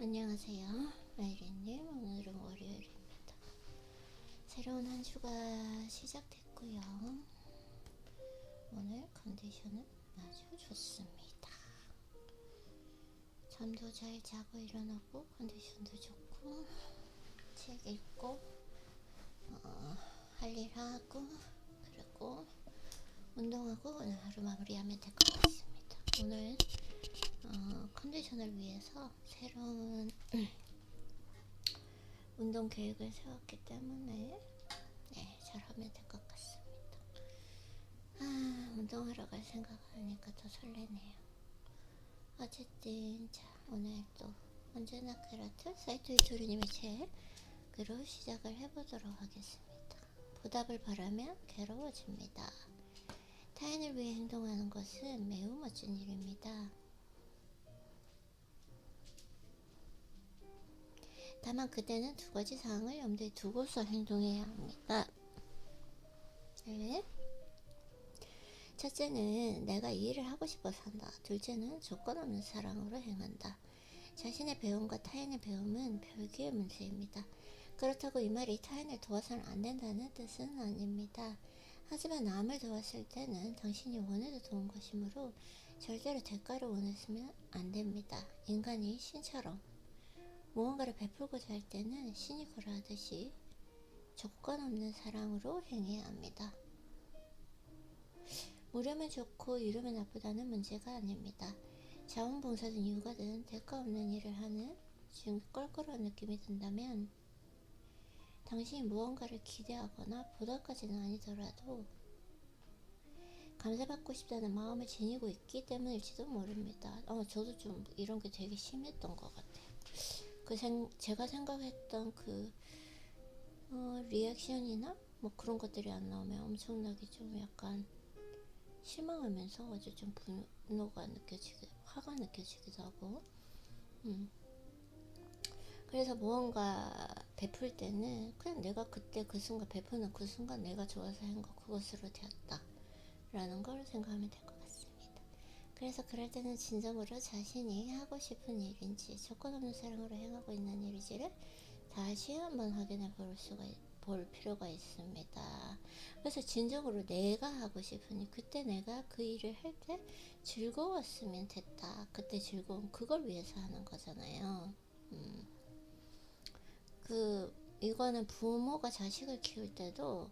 안녕하세요. 아이린님, 오늘은 월요일입니다. 새로운 한 주가 시작됐고요. 오늘 컨디션은 아주 좋습니다. 잠도 잘 자고 일어나고 컨디션도 좋고 책 읽고 할 일 하고 그리고 운동하고 오늘 하루 마무리하면 될 것 같습니다. 오늘 컨디션을 위해서 새로운 운동 계획을 세웠기 때문에 잘하면 될 것 같습니다. 운동하러 갈 생각하니까 더 설레네요. 어쨌든 자, 오늘 또 언제나 그렇듯 사이토 이토리님의 책으로 시작을 해보도록 하겠습니다. 보답을 바라면 괴로워집니다. 타인을 위해 행동하는 것은 매우 멋진 일입니다. 다만 그때는 두 가지 사항을 염두에 두고서 행동해야 합니다. 네. 첫째는 내가 이 일을 하고 싶어서 한다. 둘째는 조건 없는 사랑으로 행한다. 자신의 배움과 타인의 배움은 별개의 문제입니다. 그렇다고 이 말이 타인을 도와서는 안 된다는 뜻은 아닙니다. 하지만 남을 도왔을 때는 당신이 원해서 도운 것이므로 절대로 대가를 원했으면 안 됩니다. 인간이 신처럼 무언가를 베풀고자 할 때는 신이 고라하듯이 조건 없는 사랑으로 행해야 합니다. 무료면 좋고 유료면 나쁘다는 문제가 아닙니다. 자원봉사든 육아든 대가 없는 일을 하는 지금 껄끄러운 느낌이 든다면 당신이 무언가를 기대하거나 보답까지는 아니더라도 감사받고 싶다는 마음을 지니고 있기 때문일지도 모릅니다. 저도 좀 이런 게 되게 심했던 것 같아요. 제가 생각했던 리액션이나 뭐 그런 것들이 안 나오면 엄청나게 좀 약간 실망하면서 아주 좀 분노가 화가 느껴지기도 하고, 그래서 무언가 베풀 때는 그냥 내가 그때 그 순간 베푸는 그 순간 내가 좋아서 한 거 그것으로 되었다 라는 걸 생각하면 될 것 같습니다. 그래서 그럴 때는 진정으로 자신이 하고 싶은 일인지 조건 없는 사랑으로 행하고 있는 일인지를 다시 한번 확인해 볼 필요가 있습니다. 그래서 진정으로 내가 하고 싶으니 그때 내가 그 일을 할 때 즐거웠으면 됐다. 그때 즐거움 그걸 위해서 하는 거잖아요. 이거는 부모가 자식을 키울 때도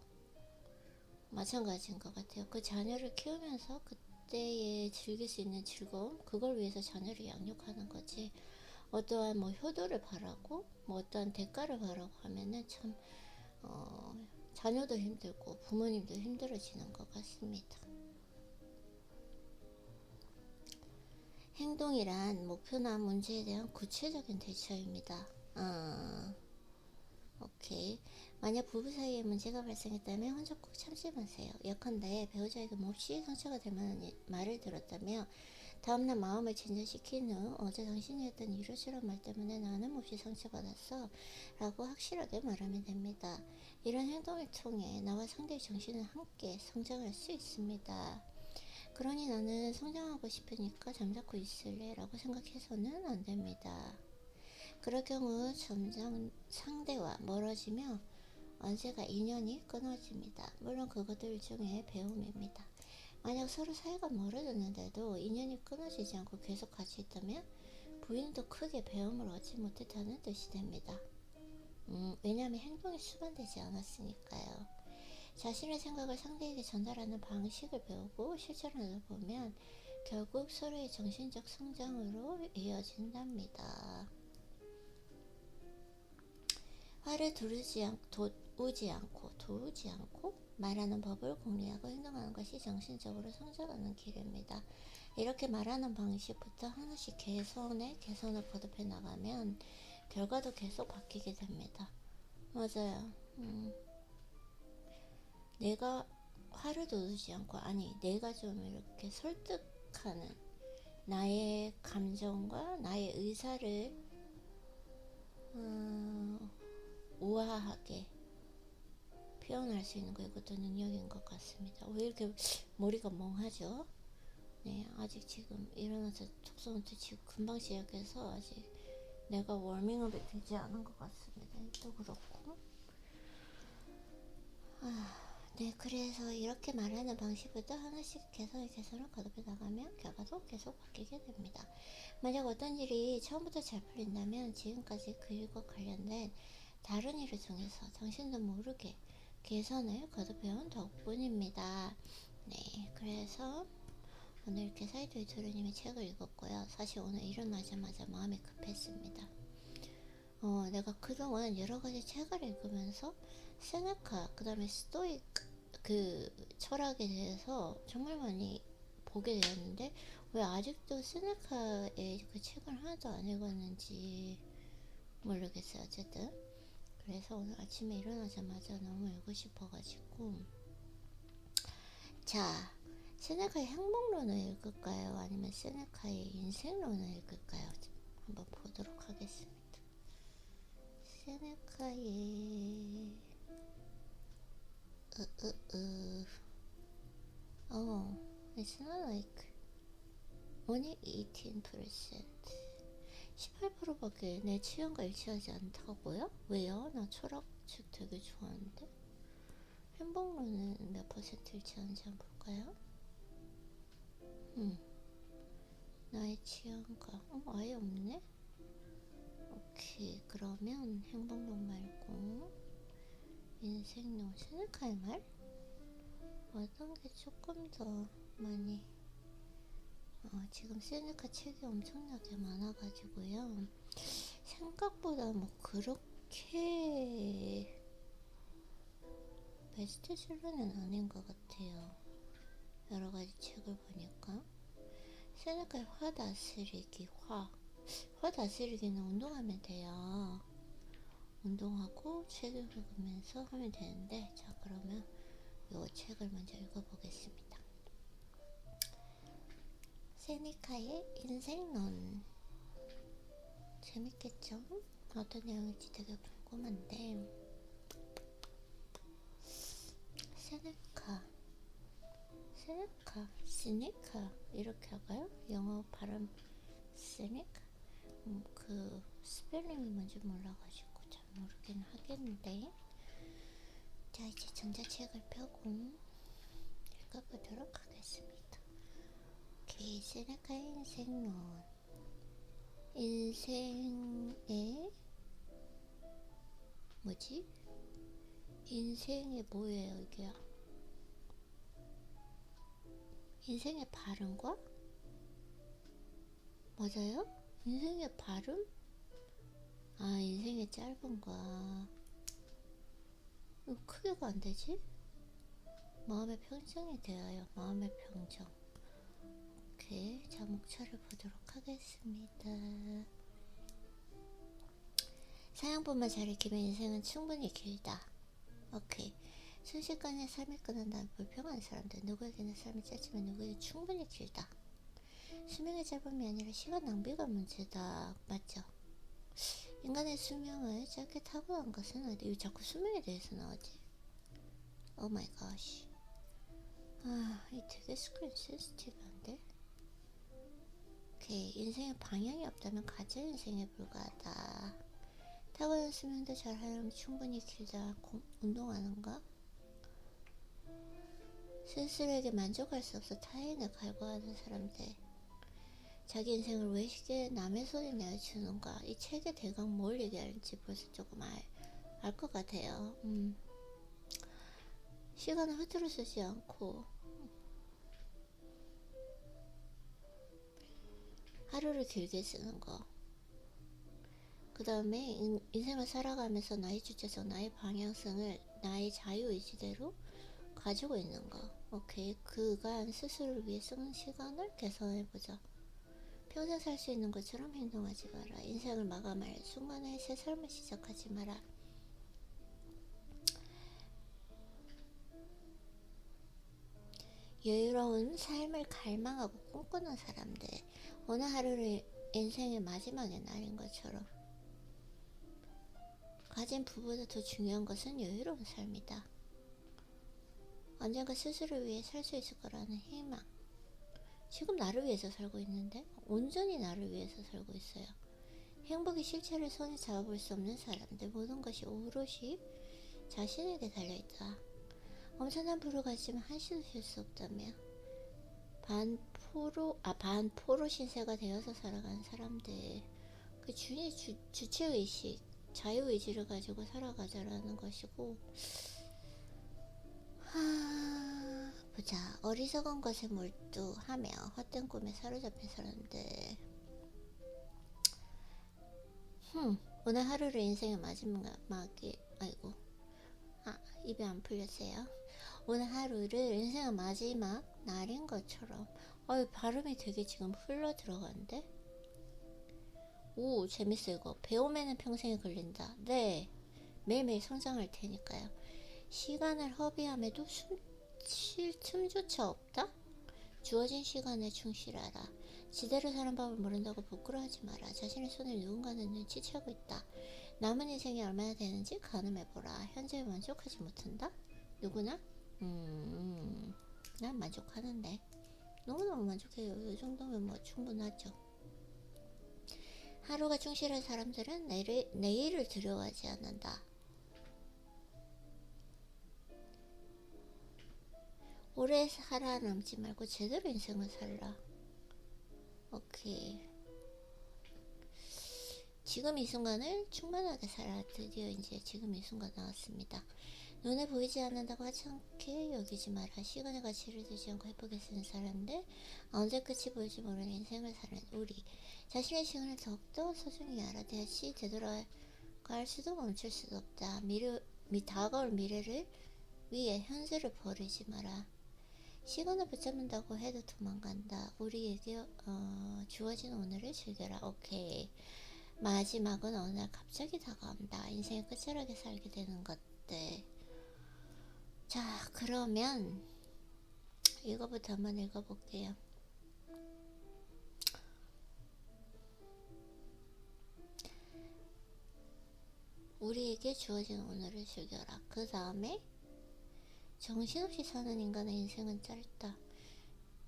마찬가지인 것 같아요. 그 자녀를 키우면서 그때에 즐길 수 있는 즐거움 그걸 위해서 자녀를 양육하는 거지, 어떠한 뭐 효도를 바라고 뭐 어떠한 대가를 바라고 하면은 참 자녀도 힘들고 부모님도 힘들어지는 것 같습니다. 행동이란 목표나 문제에 대한 구체적인 대처입니다. 오케이. 만약 부부 사이에 문제가 발생했다면 혼자 꼭 참지 마세요. 예컨대 배우자에게 몹시 상처가 될 만한 말을 들었다며 다음날 마음을 진정시킨 후 어제 당신이 했던 이러저런 말 때문에 나는 몹시 상처받았어 라고 확실하게 말하면 됩니다. 이런 행동을 통해 나와 상대의 정신은 함께 성장할 수 있습니다. 그러니 나는 성장하고 싶으니까 잠자코 있을래 라고 생각해서는 안 됩니다. 그럴 경우 점점 상대와 멀어지며 언제가 인연이 끊어집니다. 물론 그것들 중에 배움입니다. 만약 서로 사이가 멀어졌는데도 인연이 끊어지지 않고 계속 같이 있다면 부인도 크게 배움을 얻지 못했다는 뜻이 됩니다. 왜냐하면 행동이 수반되지 않았으니까요. 자신의 생각을 상대에게 전달하는 방식을 배우고 실천하다 보면 결국 서로의 정신적 성장으로 이어진답니다. 화를 도우지 않고 말하는 법을 공유하고 행동하는 것이 정신적으로 성장하는 길입니다. 이렇게 말하는 방식부터 하나씩 개선을 거듭해 나가면 결과도 계속 바뀌게 됩니다. 맞아요. 내가 화를 돋우지 않고 내가 좀 이렇게 설득하는 나의 감정과 나의 의사를 우아하게 표현할 수 있는 거, 이것도 능력인 것 같습니다. 왜 이렇게 머리가 멍하죠? 네, 아직 지금 일어나서 독서부터 지금 금방 시작해서 아직 내가 워밍업이 되지 않은 것 같습니다. 또 그렇고. 네, 그래서 이렇게 말하는 방식부터 하나씩 개선을 거듭해 나가면 결과도 계속 바뀌게 됩니다. 만약 어떤 일이 처음부터 잘 풀린다면 지금까지 그 일과 관련된 다른 일을 통해서 당신도 모르게 개선을 거듭해온 덕분입니다. 네, 그래서 오늘 이렇게 사이토 이토루님의 책을 읽었고요. 사실 오늘 일어나자마자 마음이 급했습니다. 내가 그동안 여러가지 책을 읽으면서 세네카, 그 다음에 스토익 그 철학에 대해서 정말 많이 보게 되었는데 왜 아직도 세네카의 그 책을 하나도 안 읽었는지 모르겠어요. 어쨌든 그래서 오늘 아침에 일어나자마자 너무 읽고 싶어가지고, 자, 세네카의 행복론을 읽을까요? 아니면 세네카의 인생론을 읽을까요? 한번 보도록 하겠습니다. 세네카의 it's not like only 18%. 18%밖에 내 취향과 일치하지 않다고요? 왜요? 나 철학책 되게 좋아하는데. 행복론은 몇 퍼센트 일치하는지 한번 볼까요? 나의 취향과 아예 없네? 오케이, 그러면 행복론 말고 인생론, 세네카의 말? 어떤 게 조금 더 많이 지금 세네카 책이 엄청나게 많아가지고요. 생각보다 뭐 그렇게 베스트셀러는 아닌 것 같아요. 여러가지 책을 보니까. 세네카의 화 다스리기, 화 다스리기는 운동하면 돼요. 운동하고 책을 읽으면서 하면 되는데, 자, 그러면 이 책을 먼저 읽어보겠습니다. 세네카의 인생론. 재밌겠죠? 어떤 내용일지 되게 궁금한데, 시니카 이렇게 할까요? 영어 발음 시니카. 그 스펠링이 뭔지 몰라가지고 잘 모르긴 하겠는데, 자, 이제 전자책을 펴고 읽어보도록 하겠습니다. 오케이, 세네카의 인생론. 인생의 뭐지? 인생의 뭐예요 이게? 인생의 발음과? 맞아요? 인생의 발음? 인생의 짧은 거. 크게가 안 되지? 마음의 평정에 대하여, 마음의 평정. 오케이, 자, 목차를 보도록 하겠습니다. 사양법만 잘 익히면 인생은 충분히 길다. 오케이. 순식간에 삶이 끝난다는 불평하는 사람들. 누구에게는 삶이 짧지만 누구에게는 충분히 길다. 수명의 짧음이 아니라 시간 낭비가 문제다. 맞죠? 인간의 수명을 짧게 타고난 것은 어디? 왜 자꾸 수명에 대해서 나오지? 오 마이 갓. 이 되게 스크린 센시티브한데? 오케이. 인생의 방향이 없다면 가짜 인생에 불과하다. 타고난 수명도 잘 하려면 충분히 길다. 운동하는 거? 스스로에게 만족할 수 없어 타인을 갈구하는 사람들. 자기 인생을 왜 쉽게 남의 손에 내어주는가. 이 책의 대강 뭘 얘기하는지 벌써 조금 알 것 같아요. 시간을 허투루 쓰지 않고 하루를 길게 쓰는 거. 그 다음에 인생을 살아가면서 나의 주체성, 나의 방향성을 나의 자유의지대로 가지고 있는 거. 오케이. 그간 스스로를 위해 쓰는 시간을 개선해보자. 평생 살 수 있는 것처럼 행동하지 마라. 인생을 마감할 순간에 새 삶을 시작하지 마라. 여유로운 삶을 갈망하고 꿈꾸는 사람들. 어느 하루를 인생의 마지막의 날인 것처럼. 가진 부보다 더 중요한 것은 여유로운 삶이다. 언젠가 스스로를 위해 살 수 있을 거라는 희망. 지금 나를 위해서 살고 있는데? 온전히 나를 위해서 살고 있어요. 행복의 실체를 손에 잡아볼 수 없는 사람들. 모든 것이 오롯이 자신에게 달려있다. 엄청난 부를 가지만 한시도 쉴 수 없다며. 반포로 신세가 되어서 살아가는 사람들. 그 주체의식, 자유의지를 가지고 살아가자라는 것이고, 보자. 어리석은 것에 몰두하며 헛된 꿈에 사로잡힌 사람들. 오늘 하루를 인생의 마지막이, 아이고, 입이 안 풀렸어요. 오늘 하루를 인생의 마지막 날인 것처럼. 발음이 되게 지금 흘러 들어가는데? 오, 재밌어 이거. 배움에는 평생이 걸린다. 네, 매일매일 성장할 테니까요. 시간을 허비함에도 쉴 틈조차 없다? 주어진 시간에 충실하라. 지대로 사는 법을 모른다고 부끄러워하지 마라. 자신의 손을 누군가는 눈치채고 있다. 남은 인생이 얼마나 되는지 가늠해보라. 현재에 만족하지 못한다? 누구나? 난 만족하는데. 너무너무 만족해요. 이 정도면 뭐 충분하죠. 하루가 충실한 사람들은 내일을 두려워하지 않는다. 오래 살아남지 말고 제대로 인생을 살라. 오케이. 지금 이 순간을 충만하게 살아. 드디어 이제 지금 이 순간 나왔습니다. 눈에 보이지 않는다고 하찮게 여기지 마라. 시간의 가치를 두지 않고 해보게 쓰는 사람들. 언제 끝이 보일지 모르는 인생을 사는 우리. 자신의 시간을 더욱더 소중히 알아야지. 되돌아갈 수도 멈출 수도 없다. 다가올 미래를 위해 현재를 버리지 마라. 시간을 붙잡는다고 해도 도망간다. 우리에게 주어진 오늘을 즐겨라. 오케이. 마지막은 어느 날 갑자기 다가온다. 인생의 끝자락에 살게 되는 것들. 자, 그러면 이거부터 한번 읽어볼게요. 우리에게 주어진 오늘을 즐겨라. 그 다음에 정신없이 사는 인간의 인생은 짧다.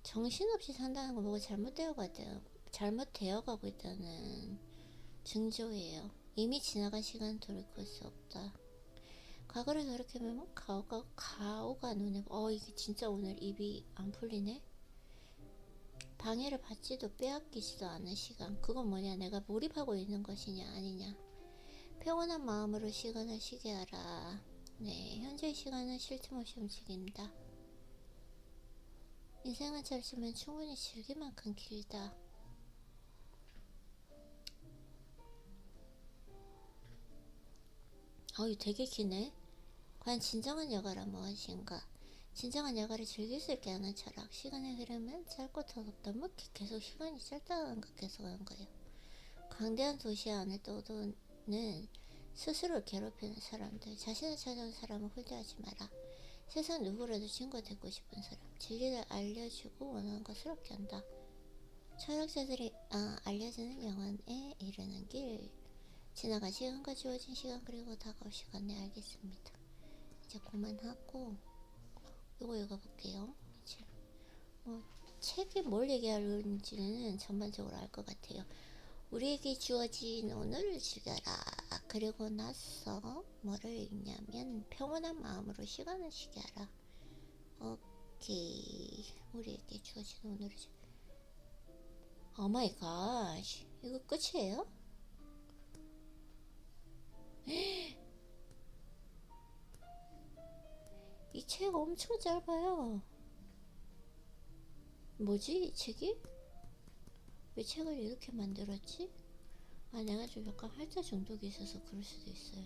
정신없이 산다는 건 뭐가 잘못되어가고 있다는 증조예요. 이미 지나간 시간은 돌이킬 수 없다. 과거를 돌이켜보면 가오가 눈에 이게 진짜 오늘 입이 안 풀리네. 방해를 받지도 빼앗기지도 않는 시간. 그건 뭐냐? 내가 몰입하고 있는 것이냐 아니냐. 평온한 마음으로 시간을 쉬게 하라. 네, 현재의 시간은 쉴 틈 없이 움직인다. 인생은 짧지만 충분히 즐길 만큼 길다. 이거 되게 기네. 과연 진정한 여가란 무엇인가? 진정한 여가를 즐길 수 있게 하는 철학. 시간의 흐름은 짧고 더덥다면 계속 시간이 짧다는 것 계속 하는 거예요. 광대한 도시 안에 떠도는 스스로를 괴롭히는 사람들. 자신을 찾아온 사람을 홀대하지 마라. 세상 누구라도 친구가 되고 싶은 사람. 진리를 알려주고 원하는 것을 얻게 한다. 철학자들이 알려주는 영혼에 이르는 길. 지나간 시간과 주어진 시간 그리고 다가올 시간. 네, 알겠습니다. 이제 그만하고 이거 읽어볼게요. 이제 책에 뭘 얘기하는지는 전반적으로 알 것 같아요. 우리에게 주어진 오늘을 즐겨라. 그리고 나서 뭐를 읽냐면 평온한 마음으로 시간을 쉬게 하라. 오케이. 우리에게 주어진 오늘을 오마이 갓. 이거 끝이에요? 이 책 엄청 짧아요. 뭐지 이 책이? 왜 책을 이렇게 만들었지? 내가 좀 약간 활자 중독이 있어서 그럴 수도 있어요.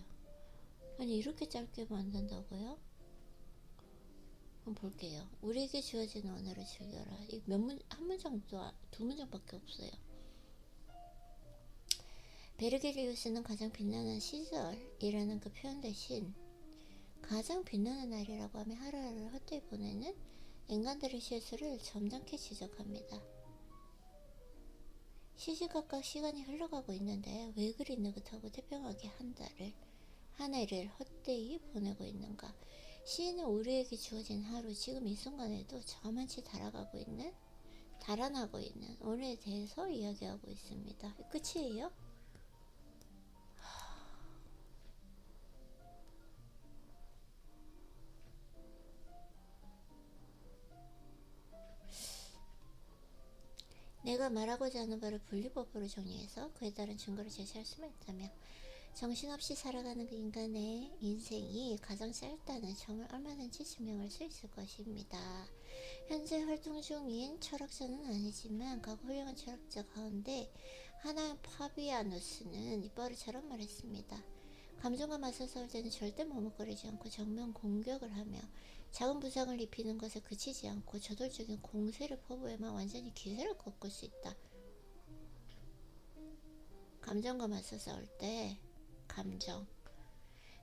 아니 이렇게 짧게 만든다고요? 한번 볼게요. 우리에게 주어진 언어를 즐겨라. 이 한 문장도 두 문장밖에 없어요. 베르게리우스는 가장 빛나는 시절이라는 그 표현 대신 가장 빛나는 날이라고 하며 하루하루를 헛되이 보내는 인간들의 실수를 점잖게 지적합니다. 시시각각 시간이 흘러가고 있는데 왜 그리 느긋하고 태평하게 한 해를 헛되이 보내고 있는가. 시인은 우리에게 주어진 하루, 지금 이 순간에도 저만치 달아나고 있는 오늘에 대해서 이야기하고 있습니다. 끝이에요? 내가 말하고자 하는 바를 분리법으로 정리해서 그에 따른 증거를 제시할 수만 있다며 정신없이 살아가는 그 인간의 인생이 가장 짧다는 점을 얼마든지 증명할 수 있을 것입니다. 현재 활동 중인 철학자는 아니지만 과거 훌륭한 철학자 가운데 하나인 파비아누스는 이버르처럼 말했습니다. 감정과 맞서 싸울 때는 절대 머뭇거리지 않고 정면 공격을 하며 작은 부상을 입히는 것에 그치지 않고 저돌적인 공세를 퍼부에만 완전히 기세를 꺾을 수 있다. 감정과 맞서 싸울 때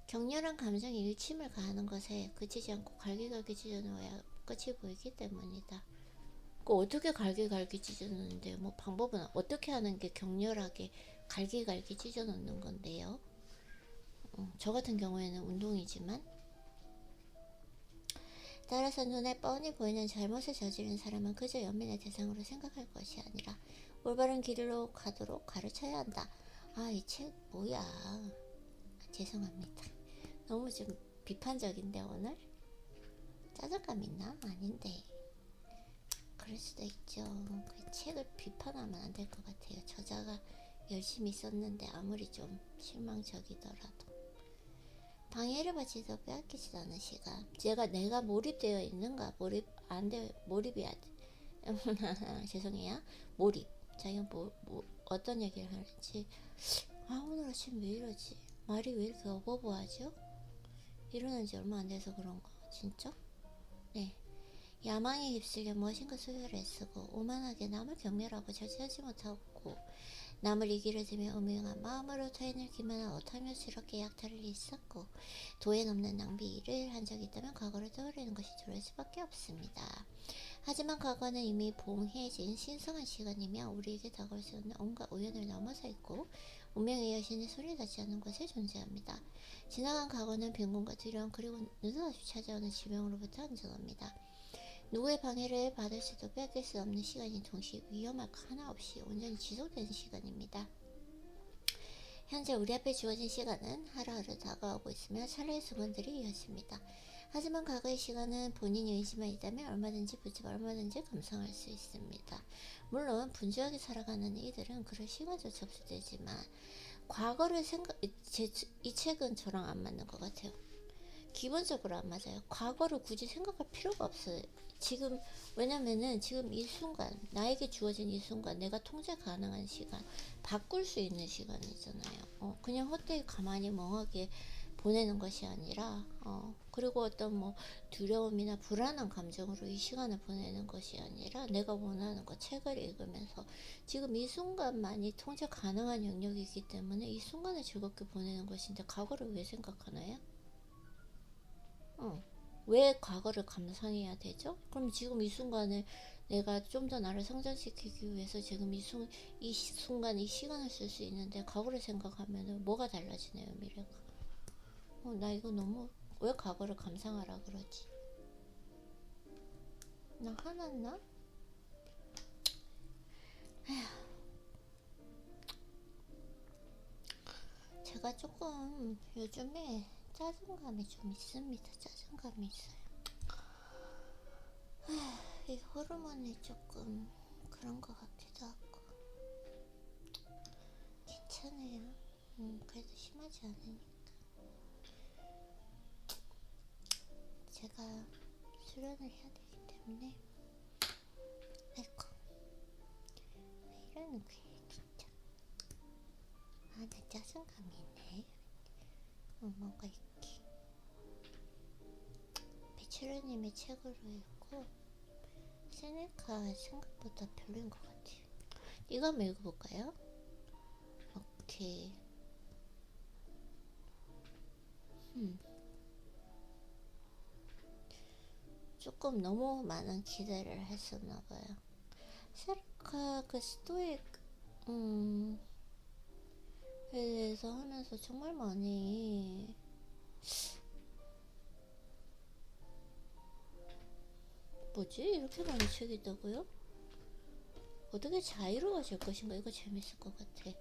격렬한 감정이 일침을 가하는 것에 그치지 않고 갈기갈기 찢어놓아야 끝이 보이기 때문이다. 어떻게 갈기갈기 찢어놓는데요? 뭐 방법은 어떻게 하는 게 격렬하게 갈기갈기 찢어놓는 건데요? 저 같은 경우에는 운동이지만, 따라서 눈에 뻔히 보이는 잘못을 저지른 사람은 그저 연민의 대상으로 생각할 것이 아니라 올바른 길로 가도록 가르쳐야 한다. 이 책 뭐야? 죄송합니다. 너무 좀 비판적인데 오늘? 짜증감 있나? 아닌데. 그럴 수도 있죠. 그 책을 비판하면 안 될 것 같아요. 저자가 열심히 썼는데 아무리 좀 실망적이더라도. 방해를 받지도 빼앗기지도 않은 시간. 내가 몰입되어 있는가? 몰입이 죄송해요. 몰입. 자기가 어떤 얘기를 하는지. 오늘 아침 왜 이러지? 말이 왜 이렇게 어버버하죠? 일어난 지 얼마 안 돼서 그런가? 진짜? 네. 야망에 휩쓸려 무엇인가 소유를 애쓰고 오만하게 남을 경멸하고 절제하지 못하고 남을 이기려 들며 음흉한 마음으로 타인을 기만하고 털면스럽게 약탈을 있었고 도에 넘는 낭비를 한 적이 있다면 과거를 떠올리는 것이 두려울 수밖에 없습니다. 하지만 과거는 이미 봉해진 신성한 시간이며 우리에게 다가올 수 없는 온갖 우연을 넘어서 있고 운명의 여신이 소리나지 않는 곳에 존재합니다. 지나간 과거는 빈곤과 두려움 그리고 느닷없이 찾아오는 질병으로부터 안전합니다. 누구의 방해를 받을 수도 빼앗길 수 없는 시간이 동시에 위험할 거 하나 없이 온전히 지속되는 시간입니다. 현재 우리 앞에 주어진 시간은 하루하루 다가오고 있으며 찰나의 순간들이 이어집니다. 하지만 과거의 시간은 본인이 의지만 있다면 얼마든지 붙잡아 얼마든지 감상할 수 있습니다. 물론 분주하게 살아가는 이들은 그럴 시간조차 없되지만 과거를 이 책은 저랑 안 맞는 것 같아요. 기본적으로 안 맞아요. 과거를 굳이 생각할 필요가 없어요. 왜냐면은 지금 이 순간, 나에게 주어진 이 순간, 내가 통제 가능한 시간, 바꿀 수 있는 시간이잖아요. 그냥 헛되이 가만히 멍하게 보내는 것이 아니라, 그리고 어떤 두려움이나 불안한 감정으로 이 시간을 보내는 것이 아니라, 내가 원하는 것, 책을 읽으면서 지금 이 순간만이 통제 가능한 영역이기 때문에 이 순간을 즐겁게 보내는 것인데, 과거를 왜 생각하나요? 왜 과거를 감상해야 되죠? 그럼 지금 이 순간을 내가 좀 더 나를 성장시키기 위해서 지금 이 순간, 이 시간을 쓸 수 있는데 과거를 생각하면은 뭐가 달라지네요, 미래가. 나 이거 너무, 왜 과거를 감상하라 그러지? 나 화났나? 제가 조금 요즘에 짜증감이 좀 있습니다. 짜증감이 있어요. 이 호르몬이 조금 그런 것 같기도 하고. 괜찮아요. 그래도 심하지 않으니까. 제가 수련을 해야 되기 때문에. 아이고, 왜 이러는 거예요 진짜. 나 짜증감이 있네. 뭔가 이렇게 배철우님의 책으로 읽고 세네카 생각보다 별로인 것 같아요. 이거 한번 읽어볼까요? 오케이. 조금 너무 많은 기대를 했었나봐요. 세네카 그 스토익 에 대해서 하면서 정말 많이 뭐지? 이렇게 많이 책이 있다고요? 어떻게 자유로워질 것인가? 이거 재밌을 것 같아.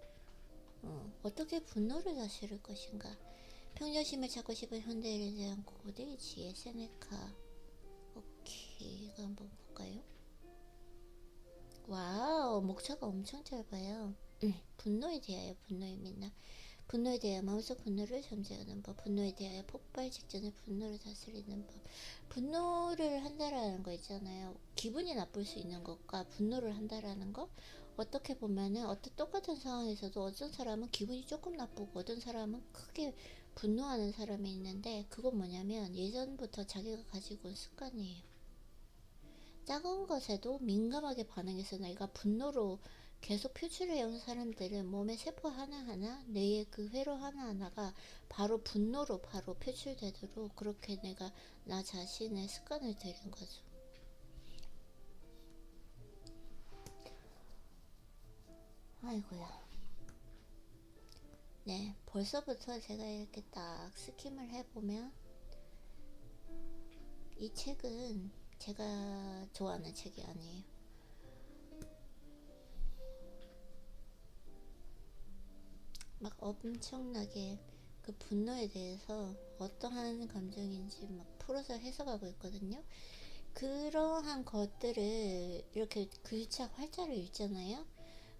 어떻게 분노를 다스릴 것인가? 평정심을 찾고 싶은 현대인에 대한 고대의 지혜 세네카. 오케이, 이거 한번 볼까요? 와우, 목차가 엄청 짧아요. 분노에 대하여 분노의 민나. 분노에 대하여 마음속 분노를 잠재우는 법. 분노에 대하여 폭발 직전에 분노를 다스리는 법. 분노를 한다라는 거 있잖아요. 기분이 나쁠 수 있는 것과 분노를 한다라는 거. 어떻게 보면은 어떤 똑같은 상황에서도 어떤 사람은 기분이 조금 나쁘고 어떤 사람은 크게 분노하는 사람이 있는데, 그건 뭐냐면 예전부터 자기가 가지고 온 습관이에요. 작은 것에도 민감하게 반응해서 내가 분노로 계속 표출해온 사람들은 몸의 세포 하나하나, 뇌의 그 회로 하나하나가 바로 분노로 바로 표출되도록 그렇게 내가 나 자신의 습관을 들인 거죠. 아이고야. 네, 벌써부터 제가 이렇게 딱 스킴을 해보면, 이 책은 제가 좋아하는 책이 아니에요. 막 엄청나게 그 분노에 대해서 어떠한 감정인지 막 풀어서 해석하고 있거든요. 그러한 것들을 이렇게 글자 활자를 읽잖아요.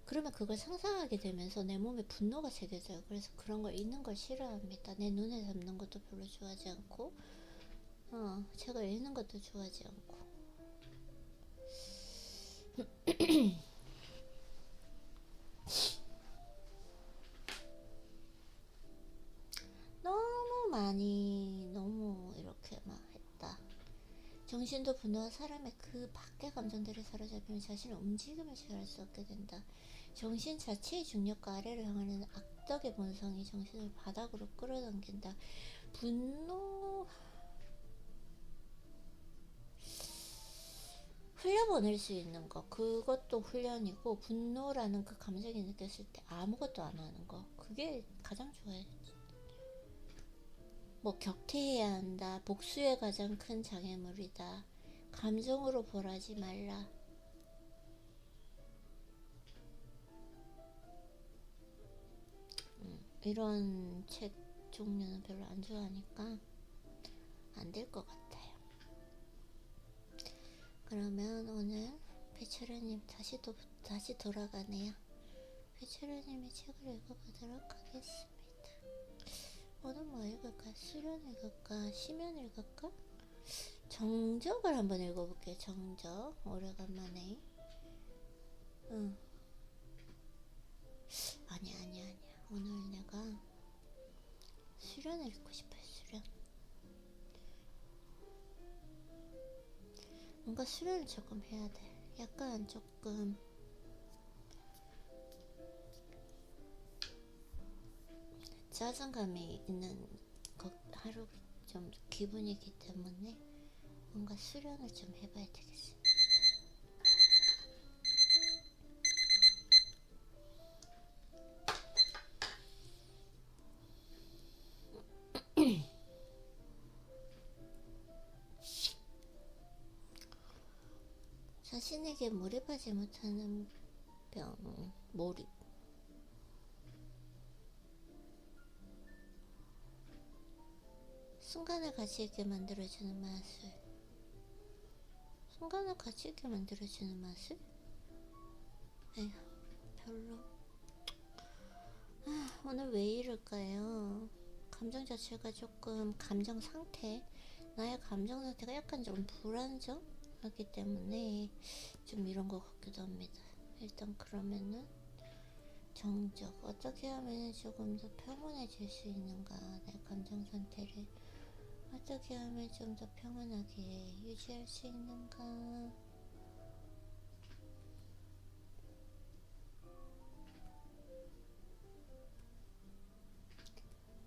그러면 그걸 상상하게 되면서 내 몸에 분노가 새겨져요. 그래서 그런 걸 읽는 걸 싫어합니다. 내 눈에 담는 것도 별로 좋아하지 않고, 책을 읽는 것도 좋아하지 않고. 너무 많이, 너무 이렇게 막 했다. 정신도 분노와 사람의 그 밖의 감정들에 사로잡히면 자신의 움직임을 제어할 수 없게 된다. 정신 자체의 중력과 아래를 향하는 악덕의 본성이 정신을 바닥으로 끌어당긴다. 분노, 흘려보낼 수 있는 거, 그것도 훈련이고, 분노라는 그 감정이 느꼈을 때 아무것도 안 하는 거, 그게 가장 좋아요. 뭐 격퇴해야 한다, 복수의 가장 큰 장애물이다, 감정으로 벌하지 말라. 이런 책 종류는 별로 안 좋아하니까 안 될 것 같아요. 그러면 오늘 배철우님 다시 돌아가네요. 배철우님의 책을 읽어보도록 하겠습니다. 오늘 뭐 읽을까? 수련 읽을까? 시면 읽을까? 정적을 한번 읽어볼게요. 정적, 오래간만에. 아니야. 오늘 내가 수련을 읽고 싶어요. 수련. 뭔가 수련을 조금 해야 돼. 약간 조금 짜증감이 있는 하루 좀 기분이기 때문에 뭔가 수련을 좀 해봐야 되겠어. 자신에게 몰입하지 못하는 병, 몰입. 순간을 가치 있게 만들어주는 마술. 순간을 가치 있게 만들어주는 마술? 에휴, 별로. 오늘 왜 이럴까요? 감정 자체가 조금 나의 감정 상태가 약간 좀 불안정하기 때문에 좀 이런 것 같기도 합니다. 일단 그러면은 정적, 어떻게 하면 조금 더 평온해질 수 있는가, 내 감정 상태를 어떻게 하면 좀 더 평온하게 유지할 수 있는가.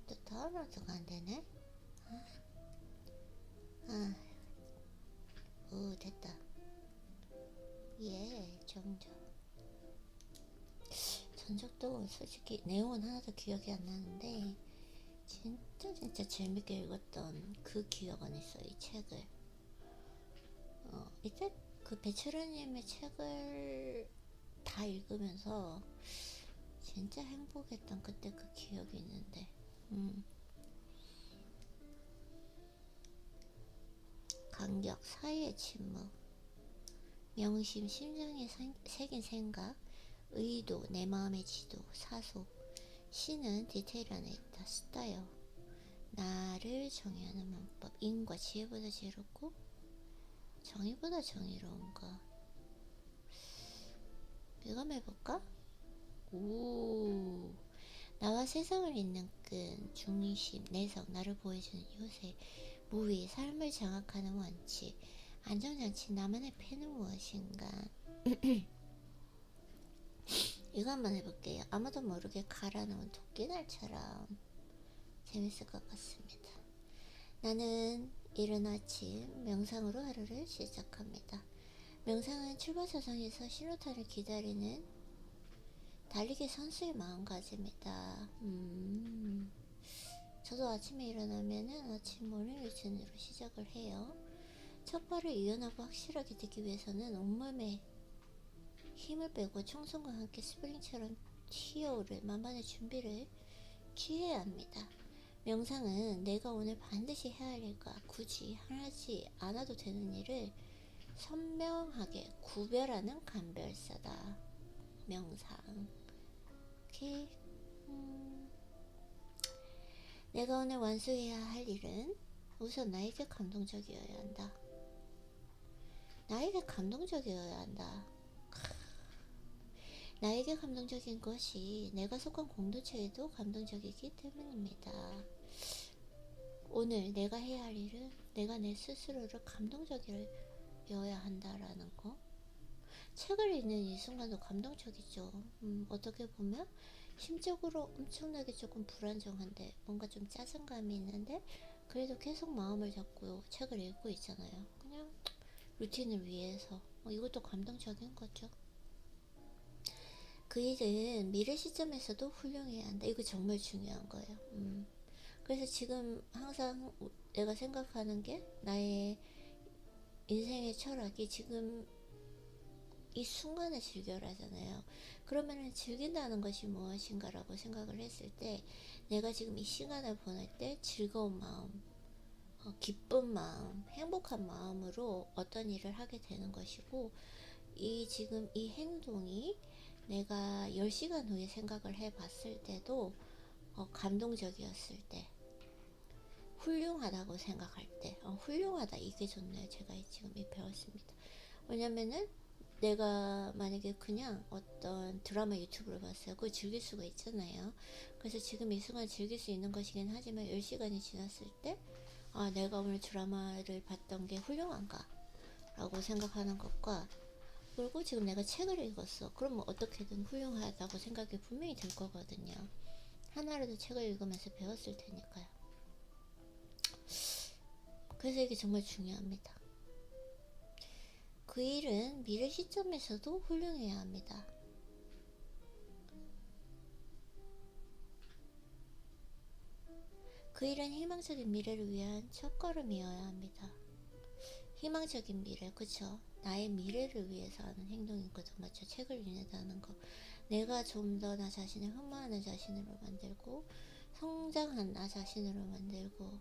또 다운로드가 안 되네. 오, 됐다. 예, 정적. 전적도 솔직히 내용은 하나도 기억이 안 나는데 진짜 재밌게 읽었던 그 기억은 있어. 이 책을 이때 그 배철우님의 책을 다 읽으면서 진짜 행복했던 그때 그 기억이 있는데, 간격 사이의 침묵. 명심, 심장에 새긴 생각, 의도, 내 마음의 지도, 사소. 시는 디테일 안에 있다. 스타일, 나를 정의하는 문법. 인과 지혜보다 지혜롭고 정의보다 정의로운 것. 밀감해볼까? 오, 나와 세상을 잇는 끈, 중심, 내성, 나를 보여주는 요새, 무위, 삶을 장악하는 원칙, 안정장치, 나만의 패는 무엇인가. 이거 한번 해볼게요. 아무도 모르게 갈아놓은 토끼날처럼 재밌을 것 같습니다. 나는 이른 아침 명상으로 하루를 시작합니다. 명상은 출발선상에서 신호탄을 기다리는 달리기 선수의 마음가짐이다. 저도 아침에 일어나면은 아침 모닝 루틴으로 시작을 해요. 첫 발을 유연하고 확실하게 딛기 위해서는 온몸에 힘을 빼고 청순과 함께 스프링처럼 튀어오를 만반의 준비를 취해야 합니다. 명상은 내가 오늘 반드시 해야 할 일과 굳이 하지 않아도 되는 일을 선명하게 구별하는 감별사다. 명상. 오케이. 내가 오늘 완수해야 할 일은 우선 나에게 감동적이어야 한다. 나에게 감동적이어야 한다. 나에게 감동적인 것이 내가 속한 공동체에도 감동적이기 때문입니다. 오늘 내가 해야 할 일은 내가 내 스스로를 감동적이어야 한다라는 거. 책을 읽는 이 순간도 감동적이죠. 어떻게 보면 심적으로 엄청나게 조금 불안정한데 뭔가 좀 짜증감이 있는데 그래도 계속 마음을 잡고 책을 읽고 있잖아요. 그냥 루틴을 위해서. 이것도 감동적인 거죠. 그 일은 미래 시점에서도 훌륭해야 한다. 이거 정말 중요한 거예요. 그래서 지금 항상 내가 생각하는 게 나의 인생의 철학이 지금 이 순간을 즐겨라잖아요. 그러면은 즐긴다는 것이 무엇인가라고 생각을 했을 때 내가 지금 이 시간을 보낼 때 즐거운 마음, 기쁜 마음, 행복한 마음으로 어떤 일을 하게 되는 것이고 지금 이 행동이 내가 10시간 후에 생각을 해봤을 때도 감동적이었을 때 훌륭하다고 생각할 때 훌륭하다 이게 좋네요. 제가 지금 배웠습니다. 왜냐면은 내가 만약에 그냥 어떤 드라마 유튜브를 봤어요. 그걸 즐길 수가 있잖아요. 그래서 지금 이 순간 즐길 수 있는 것이긴 하지만 10시간이 지났을 때 내가 오늘 드라마를 봤던 게 훌륭한가 라고 생각하는 것과 그리고 지금 내가 책을 읽었어. 그러면 어떻게든 훌륭하다고 생각이 분명히 들 거거든요. 하나라도 책을 읽으면서 배웠을 테니까요. 그래서 이게 정말 중요합니다. 그 일은 미래 시점에서도 훌륭해야 합니다. 그 일은 희망적인 미래를 위한 첫걸음이어야 합니다. 희망적인 미래, 그쵸? 나의 미래를 위해서 하는 행동인 거죠. 맞죠? 책을 읽는다는 거. 내가 좀 더 나 자신을 흠모하는 자신으로 만들고 성장한 나 자신으로 만들고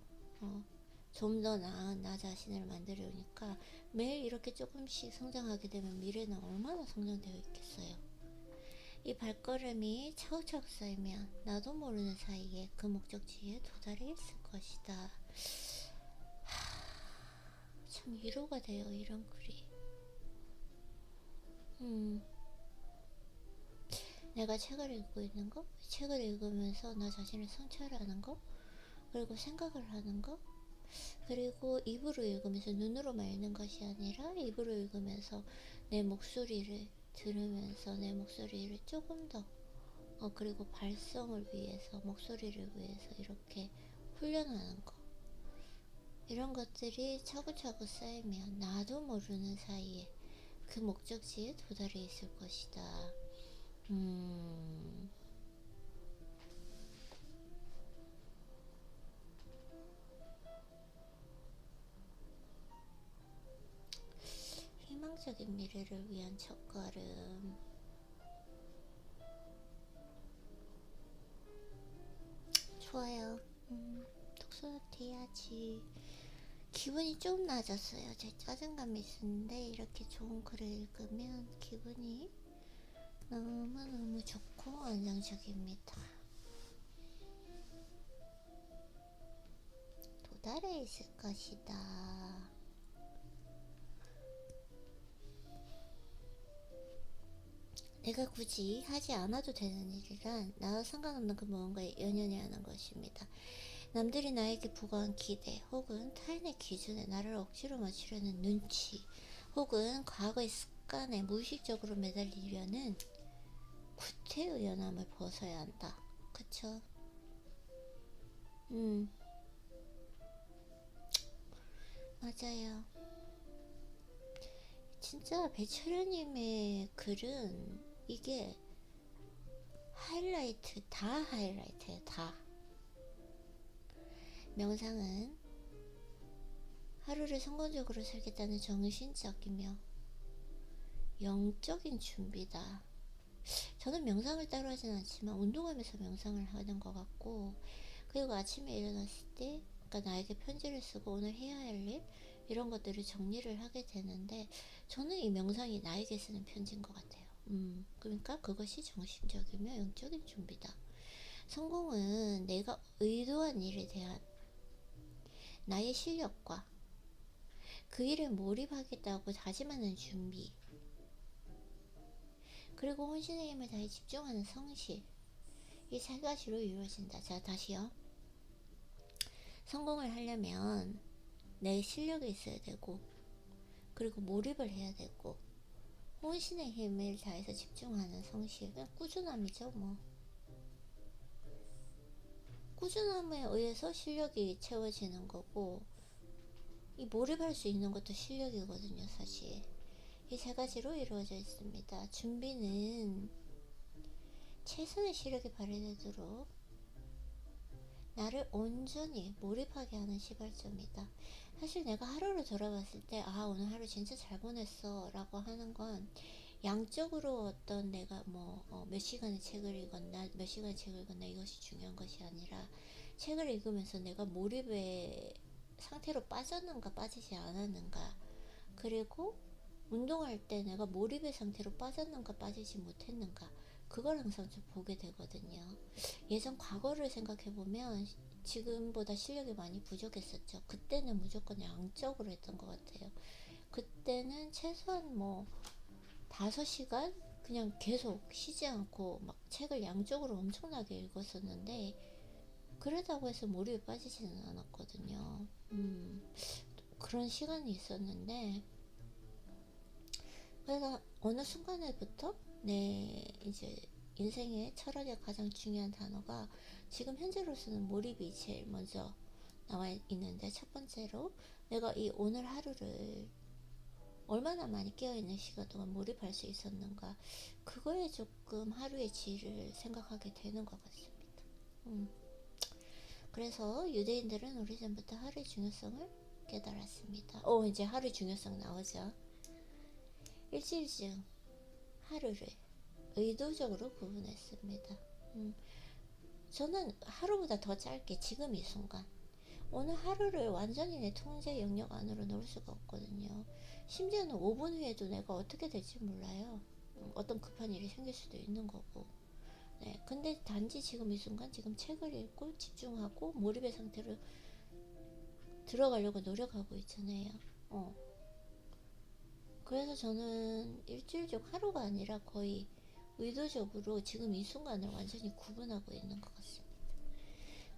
좀 더 나은 나 자신을 만들려니까 매일 이렇게 조금씩 성장하게 되면 미래는 얼마나 성장되어 있겠어요. 이 발걸음이 차곡차곡 쌓이면 나도 모르는 사이에 그 목적지에 도달해 있을 것이다. 참 위로가 돼요, 이런 글이. 내가 책을 읽고 있는 거, 책을 읽으면서 나 자신을 성찰하는 거, 그리고 생각을 하는 거, 그리고 입으로 읽으면서 눈으로만 읽는 것이 아니라 입으로 읽으면서 내 목소리를 들으면서 내 목소리를 조금 더 그리고 발성을 위해서 목소리를 위해서 이렇게 훈련하는 거, 이런 것들이 차고차고 쌓이면 나도 모르는 사이에 그 목적지에 도달해 있을 것이다. 희망적인 미래를 위한 첫걸음. 좋아요. 독서노트 해야지. 기분이 좀 나아졌어요. 제 짜증감이 있었는데 이렇게 좋은 글을 읽으면 기분이 너무너무 좋고 안정적입니다. 도달해 있을 것이다. 내가 굳이 하지 않아도 되는 일이란 나와 상관없는 그 무언가에 연연해 하는 것입니다. 남들이 나에게 부과한 기대 혹은 타인의 기준에 나를 억지로 맞추려는 눈치 혹은 과거의 습관에 무의식적으로 매달리려는 구태의연함을 벗어야 한다. 그쵸? 맞아요. 진짜 배철현님의 글은 이게 하이라이트 다 하이라이트예요. 다. 명상은 하루를 성공적으로 살겠다는 정신적이며 영적인 준비다. 저는 명상을 따로 하진 않지만 운동하면서 명상을 하는 것 같고, 그리고 아침에 일어났을 때 그러니까 나에게 편지를 쓰고 오늘 해야 할 일 이런 것들을 정리를 하게 되는데, 저는 이 명상이 나에게 쓰는 편지인 것 같아요. 그러니까 그것이 정신적이며 영적인 준비다. 성공은 내가 의도한 일에 대한 나의 실력과 그 일에 몰입하겠다고 다짐하는 준비, 그리고 혼신의 힘을 다해 집중하는 성실, 이 세 가지로 이루어진다. 자, 다시요. 성공을 하려면 내 실력이 있어야 되고, 그리고 몰입을 해야 되고, 혼신의 힘을 다해서 집중하는 성실, 그냥 꾸준함이죠. 뭐 꾸준함에 의해서 실력이 채워지는 거고, 이 몰입할 수 있는 것도 실력이거든요. 사실 이 세 가지로 이루어져 있습니다. 준비는 최선의 시력이 발휘되도록 나를 온전히 몰입하게 하는 시발점이다. 사실 내가 하루를 돌아봤을 때 오늘 하루 진짜 잘 보냈어 라고 하는 건 양적으로 어떤 내가 몇 시간의 책을 읽었나 몇 시간의 책을 읽었나 이것이 중요한 것이 아니라, 책을 읽으면서 내가 몰입의 상태로 빠졌는가 빠지지 않았는가, 그리고 운동할 때 내가 몰입의 상태로 빠졌는가 빠지지 못했는가, 그걸 항상 좀 보게 되거든요. 예전 과거를 생각해보면 지금보다 실력이 많이 부족했었죠. 그때는 무조건 양적으로 했던 것 같아요. 그때는 최소한 5시간 그냥 계속 쉬지 않고 막 책을 양적으로 엄청나게 읽었었는데, 그러다고 해서 몰입에 빠지지는 않았거든요. 그런 시간이 있었는데, 그래서 어느 순간에부터 내 이제 인생의 철학의 가장 중요한 단어가 지금 현재로서는 몰입이 제일 먼저 나와 있는데, 첫 번째로 내가 이 오늘 하루를 얼마나 많이 깨어있는 시간 동안 몰입할 수 있었는가, 그거에 조금 하루의 질을 생각하게 되는 것 같습니다. 그래서 유대인들은 오래전부터 하루의 중요성을 깨달았습니다. 이제 하루의 중요성 나오죠. 일주일 중 하루를 의도적으로 구분했습니다. 저는 하루보다 더 짧게 지금 이 순간 오늘 하루를 완전히 내 통제 영역 안으로 넣을 수가 없거든요. 심지어는 5분 후에도 내가 어떻게 될지 몰라요. 어떤 급한 일이 생길 수도 있는 거고. 네, 근데 단지 지금 이 순간 지금 책을 읽고 집중하고 몰입의 상태로 들어가려고 노력하고 있잖아요. 그래서 저는 일주일 중 하루가 아니라 거의 의도적으로 지금 이 순간을 완전히 구분하고 있는 것 같습니다.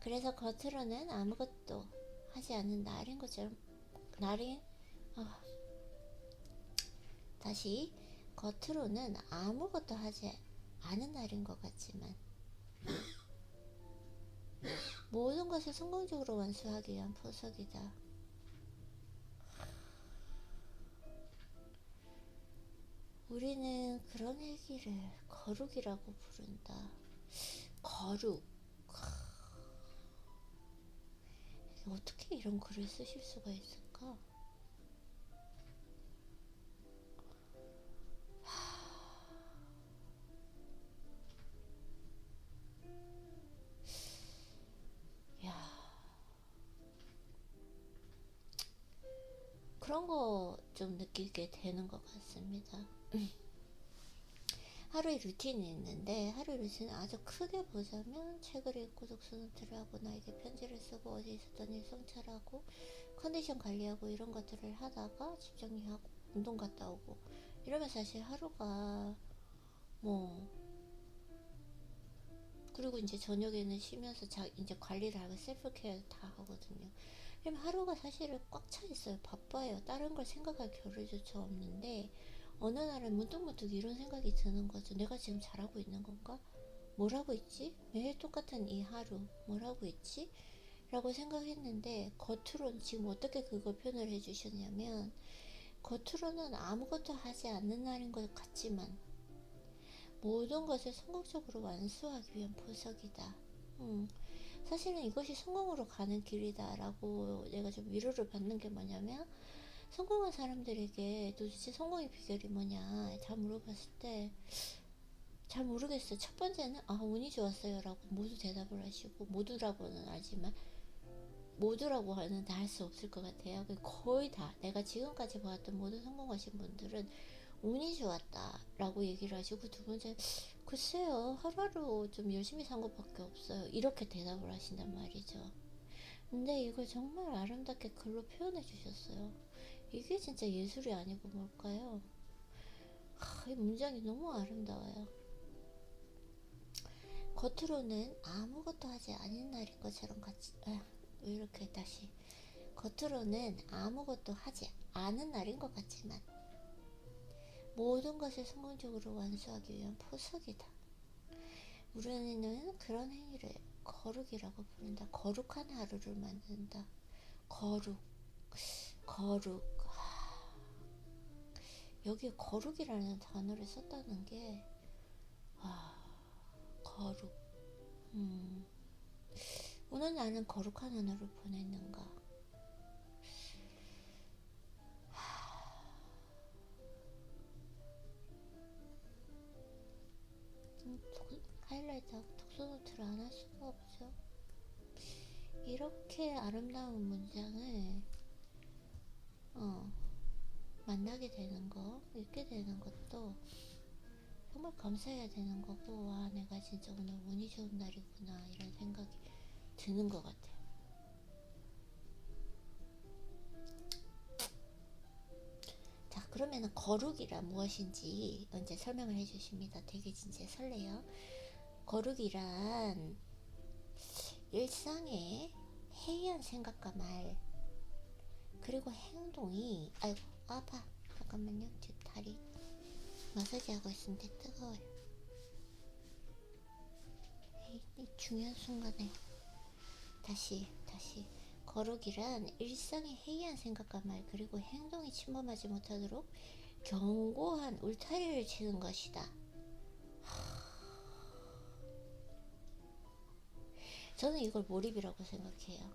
그래서 겉으로는 아무것도 하지 않는 날인 것처럼, 날인 다시 겉으로는 아무것도 하지 않은 날인 것 같지만 모든 것을 성공적으로 완수하기 위한 포석이다. 우리는 그런 일기를 거룩이라고 부른다. 거룩. 어떻게 이런 글을 쓰실 수가 있을까? 야, 그런 거 좀 느끼게 되는 것 같습니다. 하루의 루틴이 있는데 하루 루틴을 아주 크게 보자면 책을 읽고 독서노트를 하고 나에게 편지를 쓰고 어디 있었던 일 성찰하고 컨디션 관리하고 이런 것들을 하다가 집 정리하고 운동 갔다 오고 이러면 사실 하루가 뭐 그리고 이제 저녁에는 쉬면서 이제 관리를 하고 셀프 케어 다 하거든요. 그럼 하루가 사실은 꽉 차 있어요. 바빠요. 다른 걸 생각할 겨를조차 없는데 어느 날은 문득문득 이런 생각이 드는 거죠. 내가 지금 잘하고 있는 건가? 뭘 하고 있지? 매일 똑같은 이 하루 뭘 하고 있지? 라고 생각했는데 겉으로는 지금 어떻게 그걸 표현을 해주셨냐면 겉으로는 아무것도 하지 않는 날인 것 같지만 모든 것을 성공적으로 완수하기 위한 보석이다. 사실은 이것이 성공으로 가는 길이다 라고 내가 좀 위로를 받는 게 뭐냐면 성공한 사람들에게 도대체 성공의 비결이 뭐냐 다 물어봤을 때 잘 모르겠어요. 첫 번째는 운이 좋았어요 라고 모두 대답을 하시고 모두라고는 알지만 모두라고 하는데 할 수 없을 것 같아요. 거의 다 내가 지금까지 봤던 모든 성공하신 분들은 운이 좋았다 라고 얘기를 하시고 두 번째 글쎄요 하루하루 좀 열심히 산 것밖에 없어요 이렇게 대답을 하신단 말이죠. 근데 이걸 정말 아름답게 글로 표현해 주셨어요. 이게 진짜 예술이 아니고 뭘까요? 이 문장이 너무 아름다워요. 겉으로는 아무것도 하지 않은 날인 것처럼 같이 왜 이렇게 다시 겉으로는 아무것도 하지 않은 날인 것 같지만 모든 것을 성공적으로 완수하기 위한 포석이다. 우리는 그런 행위를 거룩이라고 부른다. 거룩한 하루를 만든다. 거룩. 여기에 거룩이라는 단어를 썼다는 게 거룩. 오늘 나는 거룩한 하루를 보냈는가? 하이라이트하고 독서노트를 안 할 수가 없죠. 이렇게 아름다운 문장을 만나게 되는 거, 읽게 되는 것도 정말 감사해야 되는 거고, 와, 내가 진짜 오늘 운이 좋은 날이구나, 이런 생각이 드는 것 같아요. 자, 그러면은 거룩이란 무엇인지 이제 설명을 해주십니다. 되게 진짜 설레요. 거룩이란 일상의 해이한 생각과 말, 그리고 행동이, 아이고, 아파. 잠깐만요. 제 다리 마사지 하고 있는데 뜨거워요. 이 중요한 순간에 다시 거룩이란 일상의 해이한 생각과 말 그리고 행동이 침범하지 못하도록 견고한 울타리를 치는 것이다. 저는 이걸 몰입이라고 생각해요.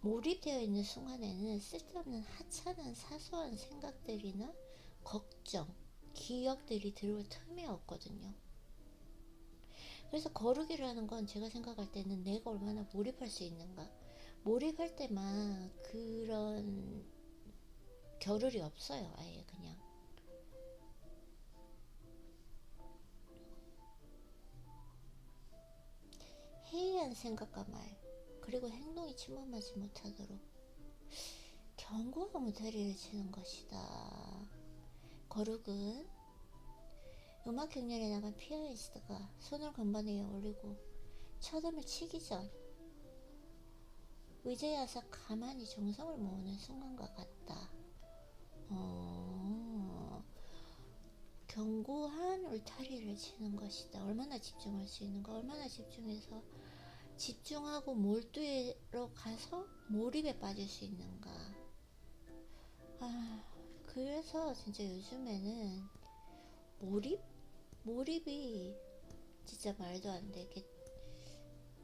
몰입되어 있는 순간에는 쓸데없는 하찮은 사소한 생각들이나 걱정, 기억들이 들어올 틈이 없거든요. 그래서 거룩이라는 건 제가 생각할 때는 내가 얼마나 몰입할 수 있는가. 몰입할 때만 그런 겨를이 없어요. 아예 그냥. 해이한 생각과 말 그리고 행동이 침범하지 못하도록 견고한 울타리를 치는 것이다. 거룩은 음악 경연에 나간 피아니스트가 손을 건반 위에 올리고 첫음을 치기 전 의자에 와서 가만히 정성을 모으는 순간과 같다. 견고한 울타리를 치는 것이다. 얼마나 집중할 수 있는가, 얼마나 집중해서 집중하고 몰두로 가서 몰입에 빠질 수 있는가. 그래서 진짜 요즘에는 몰입이 진짜 말도 안 되게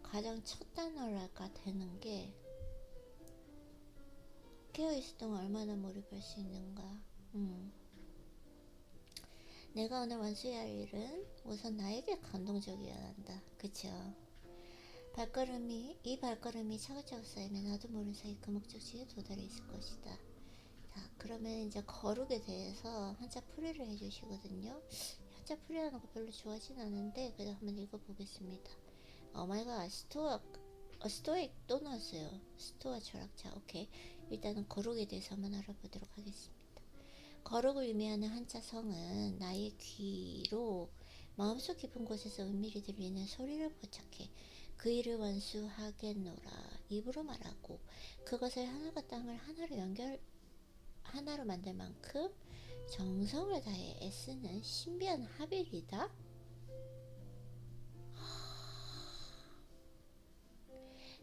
가장 첫 단어랄까 되는 게 깨어있을 동안 얼마나 몰입할 수 있는가. 내가 오늘 완수해야 할 일은 우선 나에게 감동적이어야 한다. 그쵸? 이 발걸음이 차곡차곡 쌓이면 나도 모르는 사이 그 목적지에 도달해 있을 것이다. 자, 그러면 이제 거룩에 대해서 한자 풀이를 해주시거든요. 한자 풀이하는 거 별로 좋아하진 않은데 그래도 한번 읽어보겠습니다. 오마이갓, 스토익 또 나왔어요. 스토아 철학자. 오케이. 일단은 거룩에 대해서 한번 알아보도록 하겠습니다. 거룩을 의미하는 한자 성은 나의 귀로 마음속 깊은 곳에서 은밀히 들리는 소리를 포착해 그 일을 완수하겠노라 입으로 말하고 그것을 하늘과 땅을 하나로 만들 만큼 정성을 다해 애쓰는 신비한 합일이다.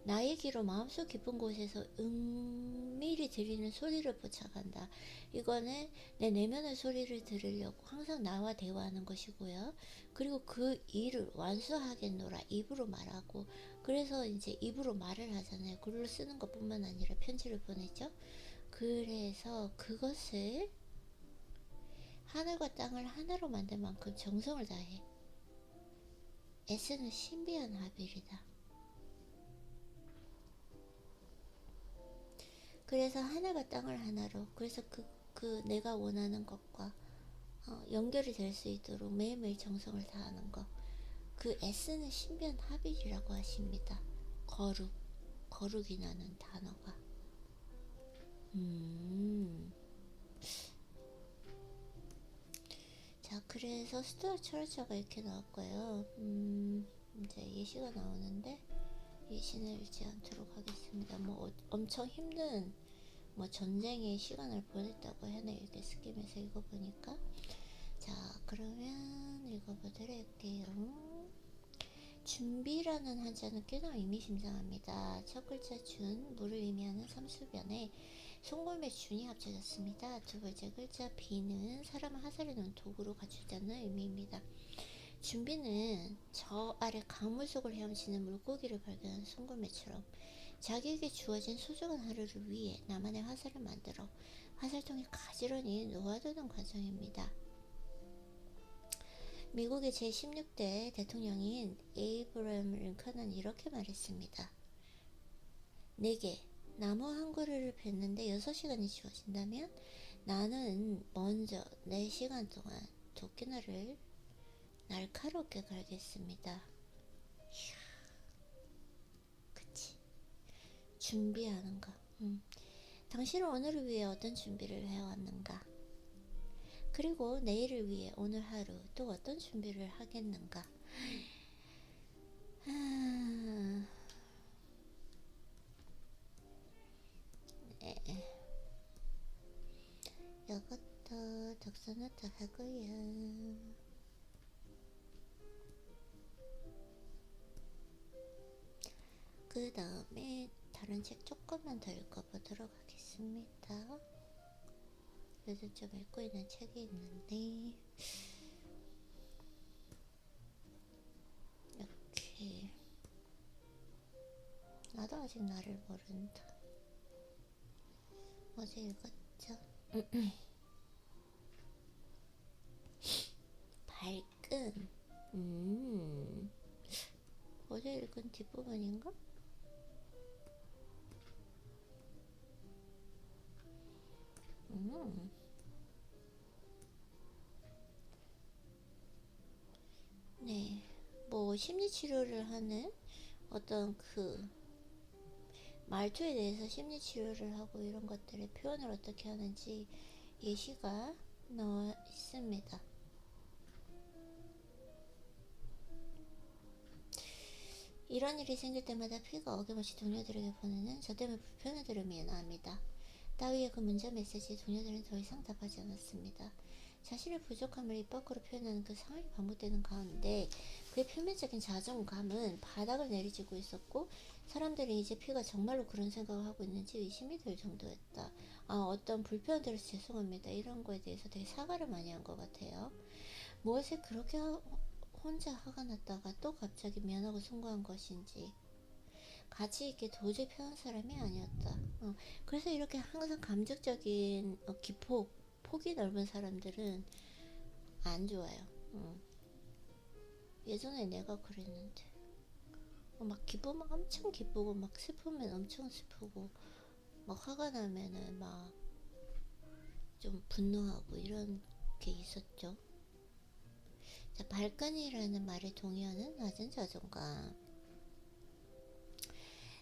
나의 귀로 마음속 깊은 곳에서 은밀히 들리는 소리를 포착한다. 이거는 내 내면의 소리를 들으려고 항상 나와 대화하는 것이고요. 그리고 그 일을 완수하겠노라 입으로 말하고, 그래서 이제 입으로 말을 하잖아요. 글로 쓰는 것뿐만 아니라 편지를 보내죠. 그래서 그것을 하늘과 땅을 하나로 만들 만큼 정성을 다해 애쓰는 신비한 합일이다. 그래서 하늘과 땅을 하나로, 그래서 그 내가 원하는 것과 연결이 될 수 있도록 매일매일 정성을 다하는 것, 그 애쓰는 신비한 합일이라고 하십니다. 거룩이라는 단어가. 자, 그래서 스토아 철저가 이렇게 나왔고요. 이제 예시가 나오는데 예시는 읽지 않도록 하겠습니다. 뭐 엄청 힘든 뭐 전쟁의 시간을 보냈다고 해네. 이렇게 스킴에서 읽어보니까. 자, 그러면 읽어보도록 할게요. 준비라는 한자는 꽤나 의미심장합니다. 첫 글자 준, 물을 의미하는 삼수변에 송골매 준이 합쳐졌습니다. 두 번째 글자 비는 사람을 하살해 놓은 도구로 갖추자는 의미입니다. 준비는 저 아래 강물 속을 헤엄치는 물고기를 발견한 송골매처럼 자기에게 주어진 소중한 하루를 위해 나만의 화살을 만들어 화살통에 가지런히 놓아두는 과정입니다. 미국의 제16대 대통령인 에이브러함 링컨은 이렇게 말했습니다. 내게 나무 한 그루를 뱄는데 6시간이 주어진다면 나는 먼저 4시간 동안 도끼날을 날카롭게 갈겠습니다. 이야, 그치. 준비하는 거. 당신은 오늘을 위해 어떤 준비를 해왔는가? 그리고 내일을 위해 오늘 하루 또 어떤 준비를 하겠는가? 이것도 독서노트 하고요. 그 다음에 다른 책 조금만 더 읽어보도록 하겠습니다. 요즘 좀 읽고 있는 책이 있는데 이렇게 나도 아직 나를 모른다. 어제 읽었죠? 발끈. 어제 읽은 뒷부분인가? 네, 뭐 심리치료를 하는 어떤 그 말투에 대해서 심리치료를 하고 이런 것들의 표현을 어떻게 하는지 예시가 나와 있습니다. 이런 일이 생길 때마다 피가 어김없이 동료들에게 보내는 저 때문에 불편을 들으며 미안합니다. 따위의 그 문자 메시지에 동료들은 더 이상 답하지 않았습니다. 자신의 부족함을 입 밖으로 표현하는 그 상황이 반복되는 가운데 그의 표면적인 자존감은 바닥을 내리치고 있었고 사람들이 이제 피가 정말로 그런 생각을 하고 있는지 의심이 들 정도였다. 어떤 불편을 들어서 죄송합니다. 이런 거에 대해서 되게 사과를 많이 한 것 같아요. 무엇에 그렇게 혼자 화가 났다가 또 갑자기 미안하고 송구한 것인지 가치 있게 도저히 표현한 사람이 아니었다. 그래서 이렇게 항상 감정적인 폭이 넓은 사람들은 안 좋아요. 예전에 내가 그랬는데 막 기쁘면 엄청 기쁘고 막 슬프면 엄청 슬프고 막 화가 나면은 막 좀 분노하고 이런 게 있었죠. 자, 발끈이라는 말에 동의하는 낮은 자존감.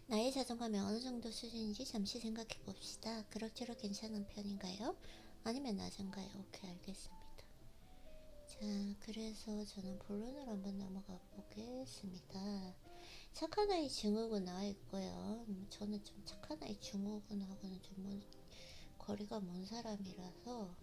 나의 자존감이 어느 정도 수준인지 잠시 생각해 봅시다. 그럭저럭 괜찮은 편인가요? 아니면 낮은가요? 오케이, 알겠습니다. 자, 그래서 저는 본론으로 한번 넘어가 보겠습니다. 착한 아이 증후군 나와 있고요. 저는 좀 착한 아이 증후군하고는 좀 거리가 먼 사람이라서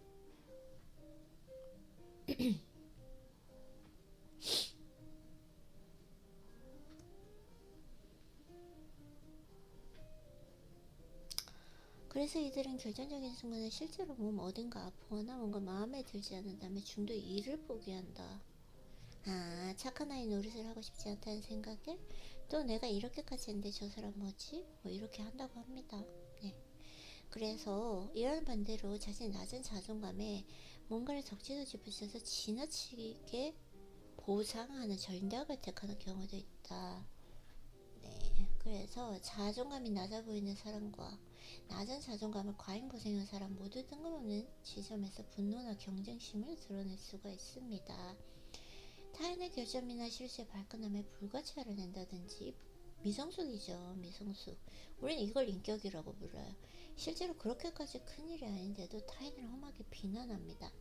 그래서 이들은 결정적인 순간에 실제로 몸 어딘가 아프거나 뭔가 마음에 들지 않는다면 중도의 일을 포기한다. 아, 착한 아이 노릇을 하고 싶지 않다는 생각에 또 내가 이렇게까지 했는데 저 사람 뭐지? 뭐 이렇게 한다고 합니다. 네. 그래서 이런 반대로 자신의 낮은 자존감에 뭔가를 덕지덕지 붙여서 지나치게 보상하는 전략을 택하는 경우도 있다. 네. 그래서 자존감이 낮아 보이는 사람과 낮은 자존감을 과잉 고생한 사람 모두 뜬금없는 지점에서 분노나 경쟁심을 드러낼 수가 있습니다. 타인의 결점이나 실수에 발끈함에 불가치화를 낸다든지 미성숙이죠. 미성숙. 우린 이걸 인격이라고 불러요. 실제로 그렇게까지 큰일이 아닌데도 타인을 험하게 비난합니다.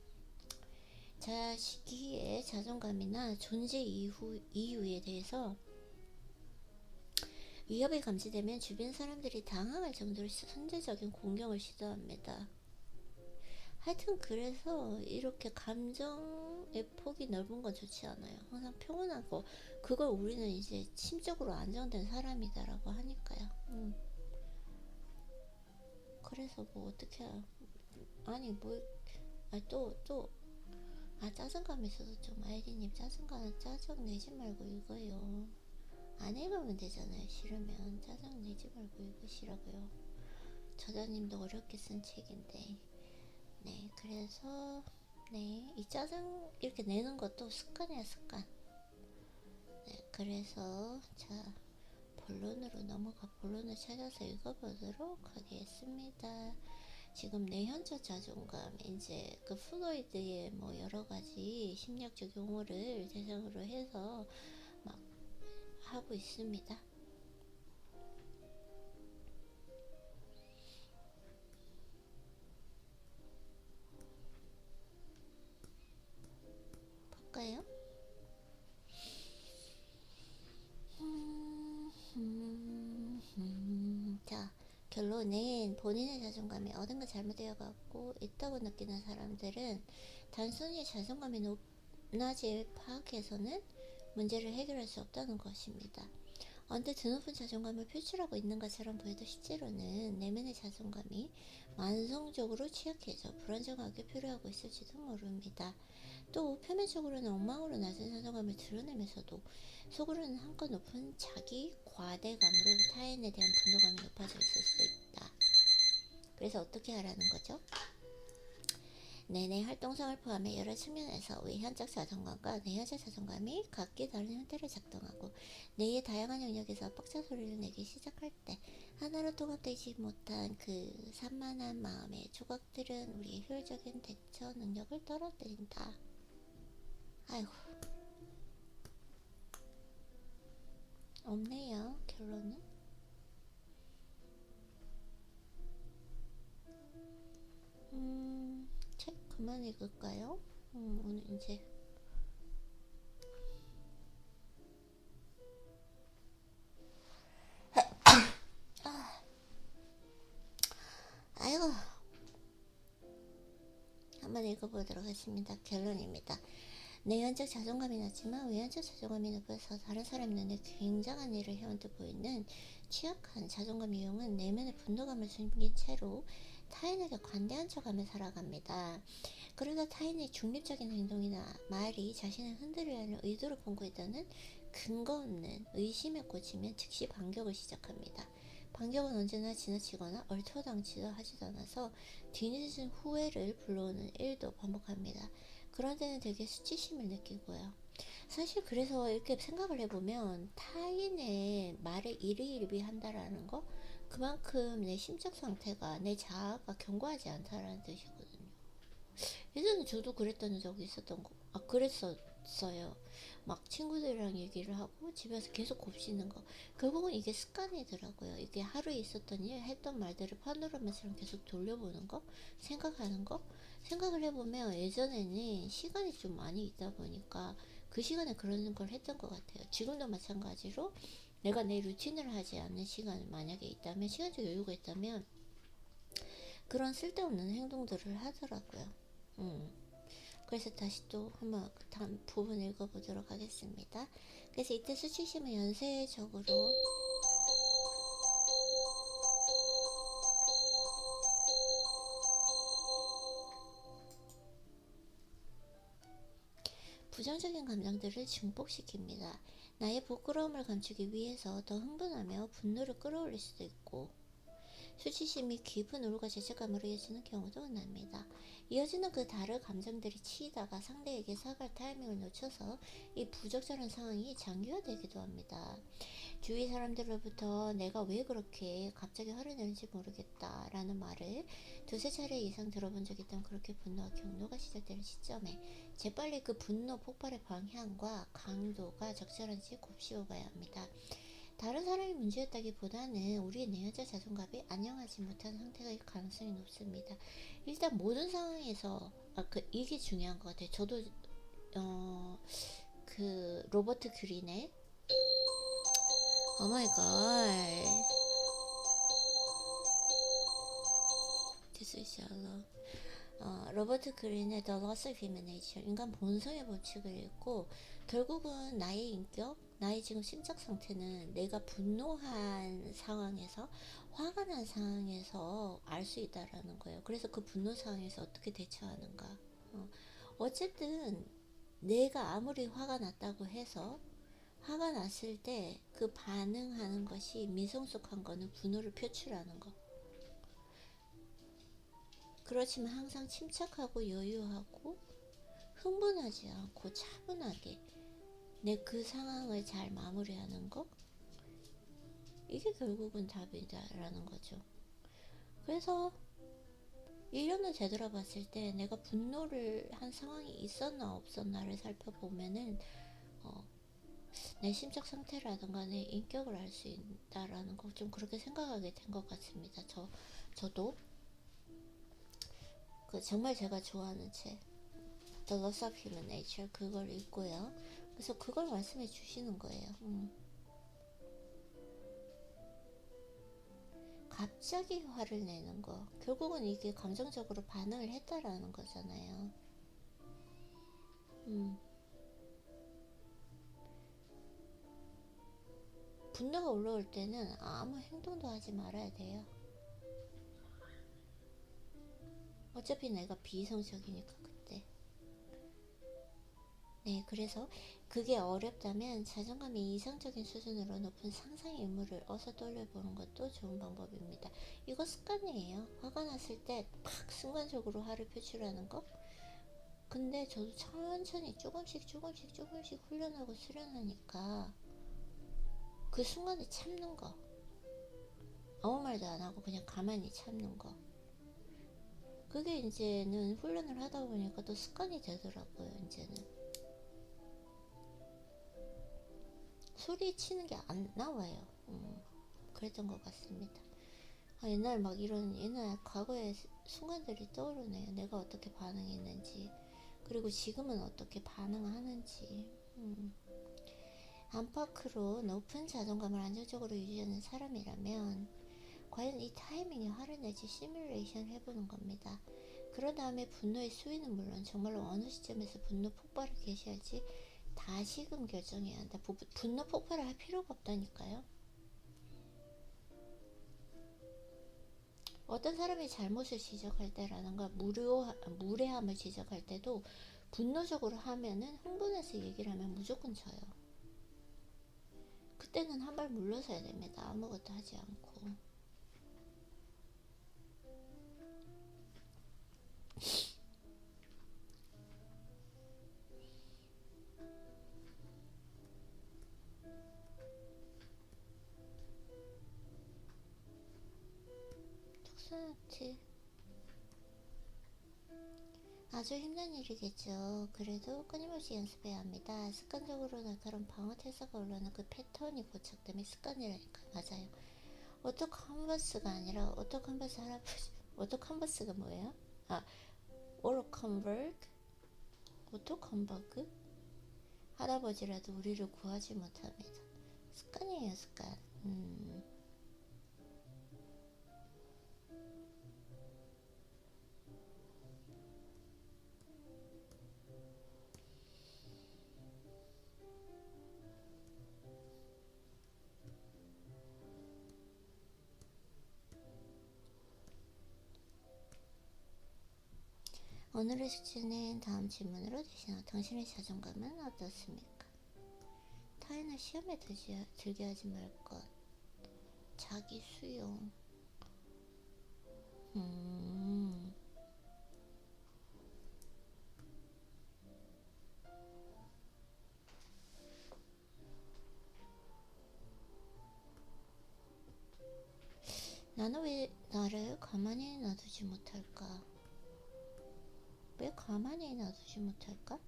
자식의 자존감이나 존재 이유에 대해서 위협이 감지되면 주변 사람들이 당황할 정도로 선제적인 공격을 시도합니다. 하여튼 그래서 이렇게 감정의 폭이 넓은 건 좋지 않아요. 항상 평온하고 그걸 우리는 이제 심적으로 안정된 사람이다라고 하니까요. 그래서 뭐 어떻게 아니 뭐 짜증감 있어서 좀 아이디님 짜증 내지 말고 읽어요. 안 읽으면 되잖아요. 싫으면 짜증 내지 말고 읽으시라고요. 저자님도 어렵게 쓴 책인데. 네, 그래서 네, 이 짜증 이렇게 내는 것도 습관이야, 습관. 네, 그래서 자, 본론을 찾아서 읽어보도록 하겠습니다. 지금 내현적 자존감, 이제 그 프로이드의 뭐 여러 가지 심리학적 용어를 대상으로 해서 막 하고 있습니다. 볼까요? 자, 결론은 본인의 자존감이 어딘가 잘못되어 갖고 있다고 느끼는 사람들은 단순히 자존감이 높낮이를 파악해서는 문제를 해결할 수 없다는 것입니다. 언뜻 드높은 자존감을 표출하고 있는 것처럼 보여도 실제로는 내면의 자존감이 만성적으로 취약해져 불안정하게 표류하고 있을지도 모릅니다. 또 표면적으로는 엉망으로 낮은 자존감을 드러내면서도 속으로는 한껏 높은 자기 과대감으로 타인에 대한 분노감이 높아져 있을 수도 있다. 그래서 어떻게 하라는 거죠? 내내 활동성을 포함해 여러 측면에서 외현적 자존감과 내현적 자존감이 각기 다른 형태를 작동하고 뇌의 다양한 영역에서 뻑자 소리를 내기 시작할 때 하나로 통합되지 못한 그 산만한 마음의 조각들은 우리의 효율적인 대처 능력을 떨어뜨린다. 아이고, 없네요. 결론은 책 그만 읽을까요? 오늘 이제 아이고, 한번 읽어보도록 하겠습니다. 결론입니다. 내연적 자존감이 낮지만 외연적 자존감이 높아서 다른 사람 눈에 굉장한 일을 해온 듯 보이는 취약한 자존감 유형은 내면의 분노감을 숨긴 채로 타인에게 관대한 척하며 살아갑니다. 그러다 타인의 중립적인 행동이나 말이 자신을 흔들으려는 의도를 품고 있다는 근거 없는 의심에 꽂히면 즉시 반격을 시작합니다. 반격은 언제나 지나치거나 얼토당치도 하지도 않아서 뒤늦은 후회를 불러오는 일도 반복합니다. 그런 데는 되게 수치심을 느끼고요. 사실 그래서 이렇게 생각을 해보면 타인의 말에 일희일비한다라는 거 그만큼 내 심적 상태가 내 자아가 견고하지 않다라는 뜻이거든요. 예전에 저도 그랬던 적이 있었던 거, 그랬었어요. 막 친구들이랑 얘기를 하고 집에서 계속 곱씹는 거. 결국은 이게 습관이더라고요. 이게 하루에 있었던 일, 했던 말들을 파노라마처럼 계속 돌려보는 거, 생각하는 거. 생각을 해보면 예전에는 시간이 좀 많이 있다 보니까 그 시간에 그런 걸 했던 것 같아요. 지금도 마찬가지로 내가 내 루틴을 하지 않는 시간이 만약에 있다면, 시간적 여유가 있다면 그런 쓸데없는 행동들을 하더라고요. 음. 그래서 다시 또 한번 그 다음 부분 읽어보도록 하겠습니다. 그래서 이때 수치심은 연쇄적으로 부정적인 감정들을 증폭시킵니다. 나의 부끄러움을 감추기 위해서 더 흥분하며 분노를 끌어올릴 수도 있고, 수치심이 깊은 우울과 죄책감으로 이어지는 경우도 흔합니다. 이어지는 그 다른 감정들이 치이다가 상대에게 사과할 타이밍을 놓쳐서 이 부적절한 상황이 장기화되기도 합니다. 주위 사람들로부터 내가 왜 그렇게 갑자기 화를 내는지 모르겠다 라는 말을 두세 차례 이상 들어본 적이 있다면, 그렇게 분노와 경노가 시작되는 시점에 재빨리 그 분노 폭발의 방향과 강도가 적절한지 곱씹어봐야 합니다. 다른 사람이 문제였다기보다는 우리의 내연자 자존감이 안녕하지 못한 상태가 가능성이 높습니다. 일단 모든 상황에서 이게 중요한 것 같아요. 저도 그 로버트 귤린의 오마이갓 This is shallow. 로버트 그린의 The Loss of Human Nature, 인간 본성의 법칙을 읽고, 결국은 나의 인격, 나의 지금 심적 상태는 내가 분노한 상황에서, 화가 난 상황에서 알 수 있다라는 거예요. 그래서 그 분노 상황에서 어떻게 대처하는가. 어쨌든 내가 아무리 화가 났다고 해서, 화가 났을 때 그 반응하는 것이 미성숙한 거는 분노를 표출하는 거. 그렇지만 항상 침착하고 여유하고 흥분하지 않고 차분하게 내 그 상황을 잘 마무리하는 거, 이게 결국은 답이다라는 거죠. 그래서 1년을 되돌아봤을 때 내가 분노를 한 상황이 있었나 없었나를 살펴보면은 내 심적 상태라든가 내 인격을 알 수 있다라는 거, 좀 그렇게 생각하게 된 것 같습니다. 저도 그 정말 제가 좋아하는 책 The Loss of Human Nature, 그걸 읽고요. 그래서 그걸 말씀해 주시는 거예요. 갑자기 화를 내는 거, 결국은 이게 감정적으로 반응을 했다라는 거잖아요. 분노가 올라올 때는 아무 행동도 하지 말아야 돼요. 어차피 내가 비이성적이니까 그때. 네, 그래서 그게 어렵다면 자존감이 이상적인 수준으로 높은 상상의 인물을 어서 떠올려보는 것도 좋은 방법입니다. 이거 습관이에요. 화가 났을 때 팍 순간적으로 화를 표출하는 거. 근데 저도 천천히 조금씩 훈련하고 수련하니까 그 순간에 참는 거, 아무 말도 안 하고 그냥 가만히 참는 거, 그게 이제는 훈련을 하다 보니까 또 습관이 되더라고요. 이제는 소리치는 게 안 나와요. 그랬던 것 같습니다. 옛날 막 이런 옛날 과거의 순간들이 떠오르네요. 내가 어떻게 반응했는지, 그리고 지금은 어떻게 반응하는지. 안팎으로 높은 자존감을 안정적으로 유지하는 사람이라면 과연 이 타이밍에 화를 내지 시뮬레이션 해보는 겁니다. 그런 다음에 분노의 수위는 물론 정말로 어느 시점에서 분노 폭발을 개시할지 다시금 결정해야 한다. 분노 폭발을 할 필요가 없다니까요. 어떤 사람이 잘못을 지적할 때라든가 무례함을 지적할 때도 분노적으로 하면은, 흥분해서 얘기를 하면 무조건 져요. 그때는 한 발 물러서야 됩니다. 아무것도 하지 않고. 아주 힘든 일이겠죠. 그래도 끊임없이 연습해야 합니다. 습관적으로 날카로운 방어 태세가 올라오는 그 패턴이 고착되면 습관이라니까요. 맞아요. 오토 컨버스가 아니라 오토 컨버스 할아버지. 오토 컨버스가 뭐예요? 아, 오로 컨버그? 오토 컨버그? 할아버지라도 우리를 구하지 못합니다. 습관이에요, 습관. 오늘의 숙제는 다음 질문으로 대신하고 당신의 자존감은 어떻습니까? 타인을 시험에 들게 하지 말 것. 자기 수용. 나는 왜 나를 가만히 놔두지 못할까? 왜 가만히 놔두지 못할까?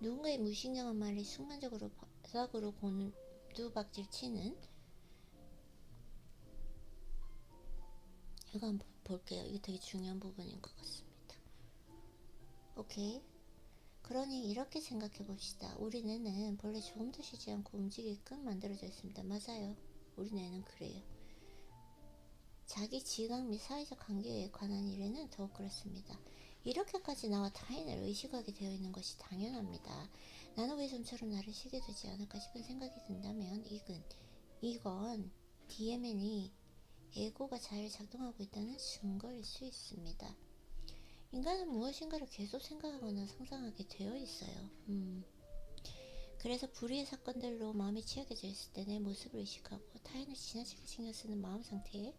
누군가의 무신경한 말이 순간적으로 바닥으로 곤두박질 치는, 이거 한번 볼게요. 이게 되게 중요한 부분인 것 같습니다. 오케이. 그러니 이렇게 생각해 봅시다. 우리 뇌는 본래 조금도 쉬지 않고 움직이게끔 만들어져 있습니다. 맞아요. 우리 뇌는 그래요. 자기 지각 및 사회적 관계에 관한 일에는 더욱 그렇습니다. 이렇게까지 나와 타인을 의식하게 되어 있는 것이 당연합니다. 나는 왜 좀처럼 나를 쉬게 되지 않을까 싶은 생각이 든다면 이건 DMN이 에고가 잘 작동하고 있다는 증거일 수 있습니다. 인간은 무엇인가를 계속 생각하거나 상상하게 되어 있어요. 그래서 불의의 사건들로 마음이 취약해져 있을 때 내 모습을 의식하고 타인을 지나치게 신경쓰는 마음 상태에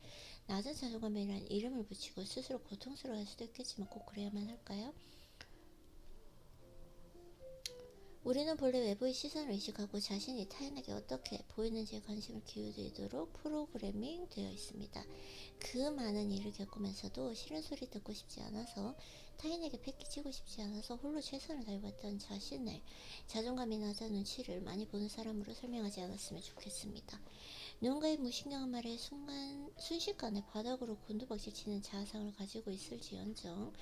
낮은 자존감이라는 이름을 붙이고 스스로 고통스러워할 수도 있겠지만 꼭 그래야만 할까요? 우리는 본래 외부의 시선을 의식하고 자신이 타인에게 어떻게 보이는지에 관심을 기울이도록 프로그래밍 되어 있습니다. 그 많은 일을 겪으면서도 싫은 소리 듣고 싶지 않아서, 타인에게 패기치고 싶지 않아서 홀로 최선을 다해왔던 자신을 자존감이 낮아 눈치를 많이 보는 사람으로 설명하지 않았으면 좋겠습니다. 누군가의 무신경한 말에 순식간에 바닥으로 곤두박질 치는 자아상을 가지고 있을지언정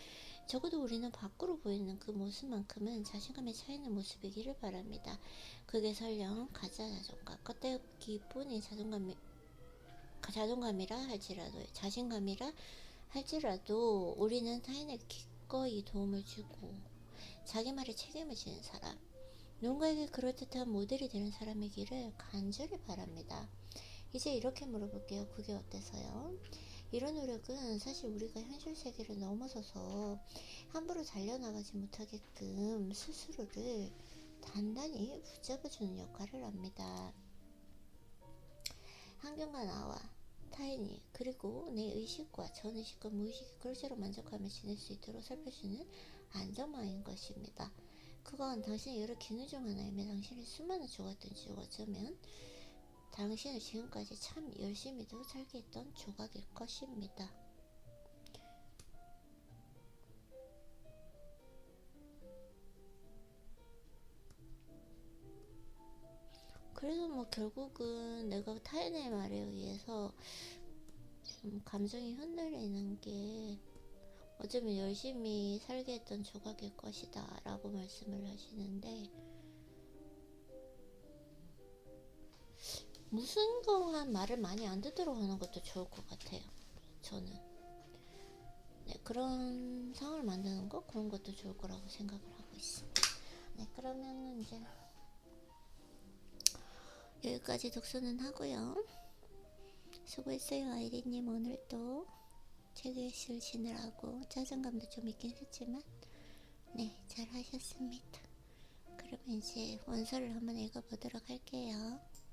적어도 우리는 밖으로 보이는 그 모습만큼은 자신감에 차있는 모습이기를 바랍니다. 그게 설령 가짜 자존감, 껍데기뿐인 자신감이라 할지라도 우리는 타인에게 기꺼이 도움을 주고 자기 말에 책임을 지는 사람, 누군가에게 그럴듯한 모델이 되는 사람이기를 간절히 바랍니다. 이제 이렇게 물어볼게요. 그게 어때서요? 이런 노력은 사실 우리가 현실 세계를 넘어서서 함부로 달려나가지 못하게끔 스스로를 단단히 붙잡아주는 역할을 합니다. 환경과 나와 타인이, 그리고 내 의식과 전의식과 무의식이 그릇대로 만족하며 지낼 수 있도록 살펴주는 안전망인 것입니다. 그건 당신의 여러 기능 중 하나이며 당신의 수많은 조각들 중 어쩌면 당신을 지금까지 참 열심히도 살게 했던 조각일 것입니다. 그래서 뭐 결국은 내가 타인의 말에 의해서 좀 감정이 흔들리는 게 어쩌면 열심히 살게 했던 조각일 것이다 라고 말씀을 하시는데, 무슨거한 말을 많이 안 듣도록 하는 것도 좋을 것 같아요. 저는 그런 상황을 만드는 거, 그런 것도 좋을 거라고 생각을 하고 있습니다. 그러면 이제 여기까지 독서는 하고요. 수고했어요, 아이리님. 오늘도 책을 지느라고 짜증감도 좀 있긴 했지만 잘 하셨습니다. 그러면 이제 원서를 한번 읽어보도록 할게요.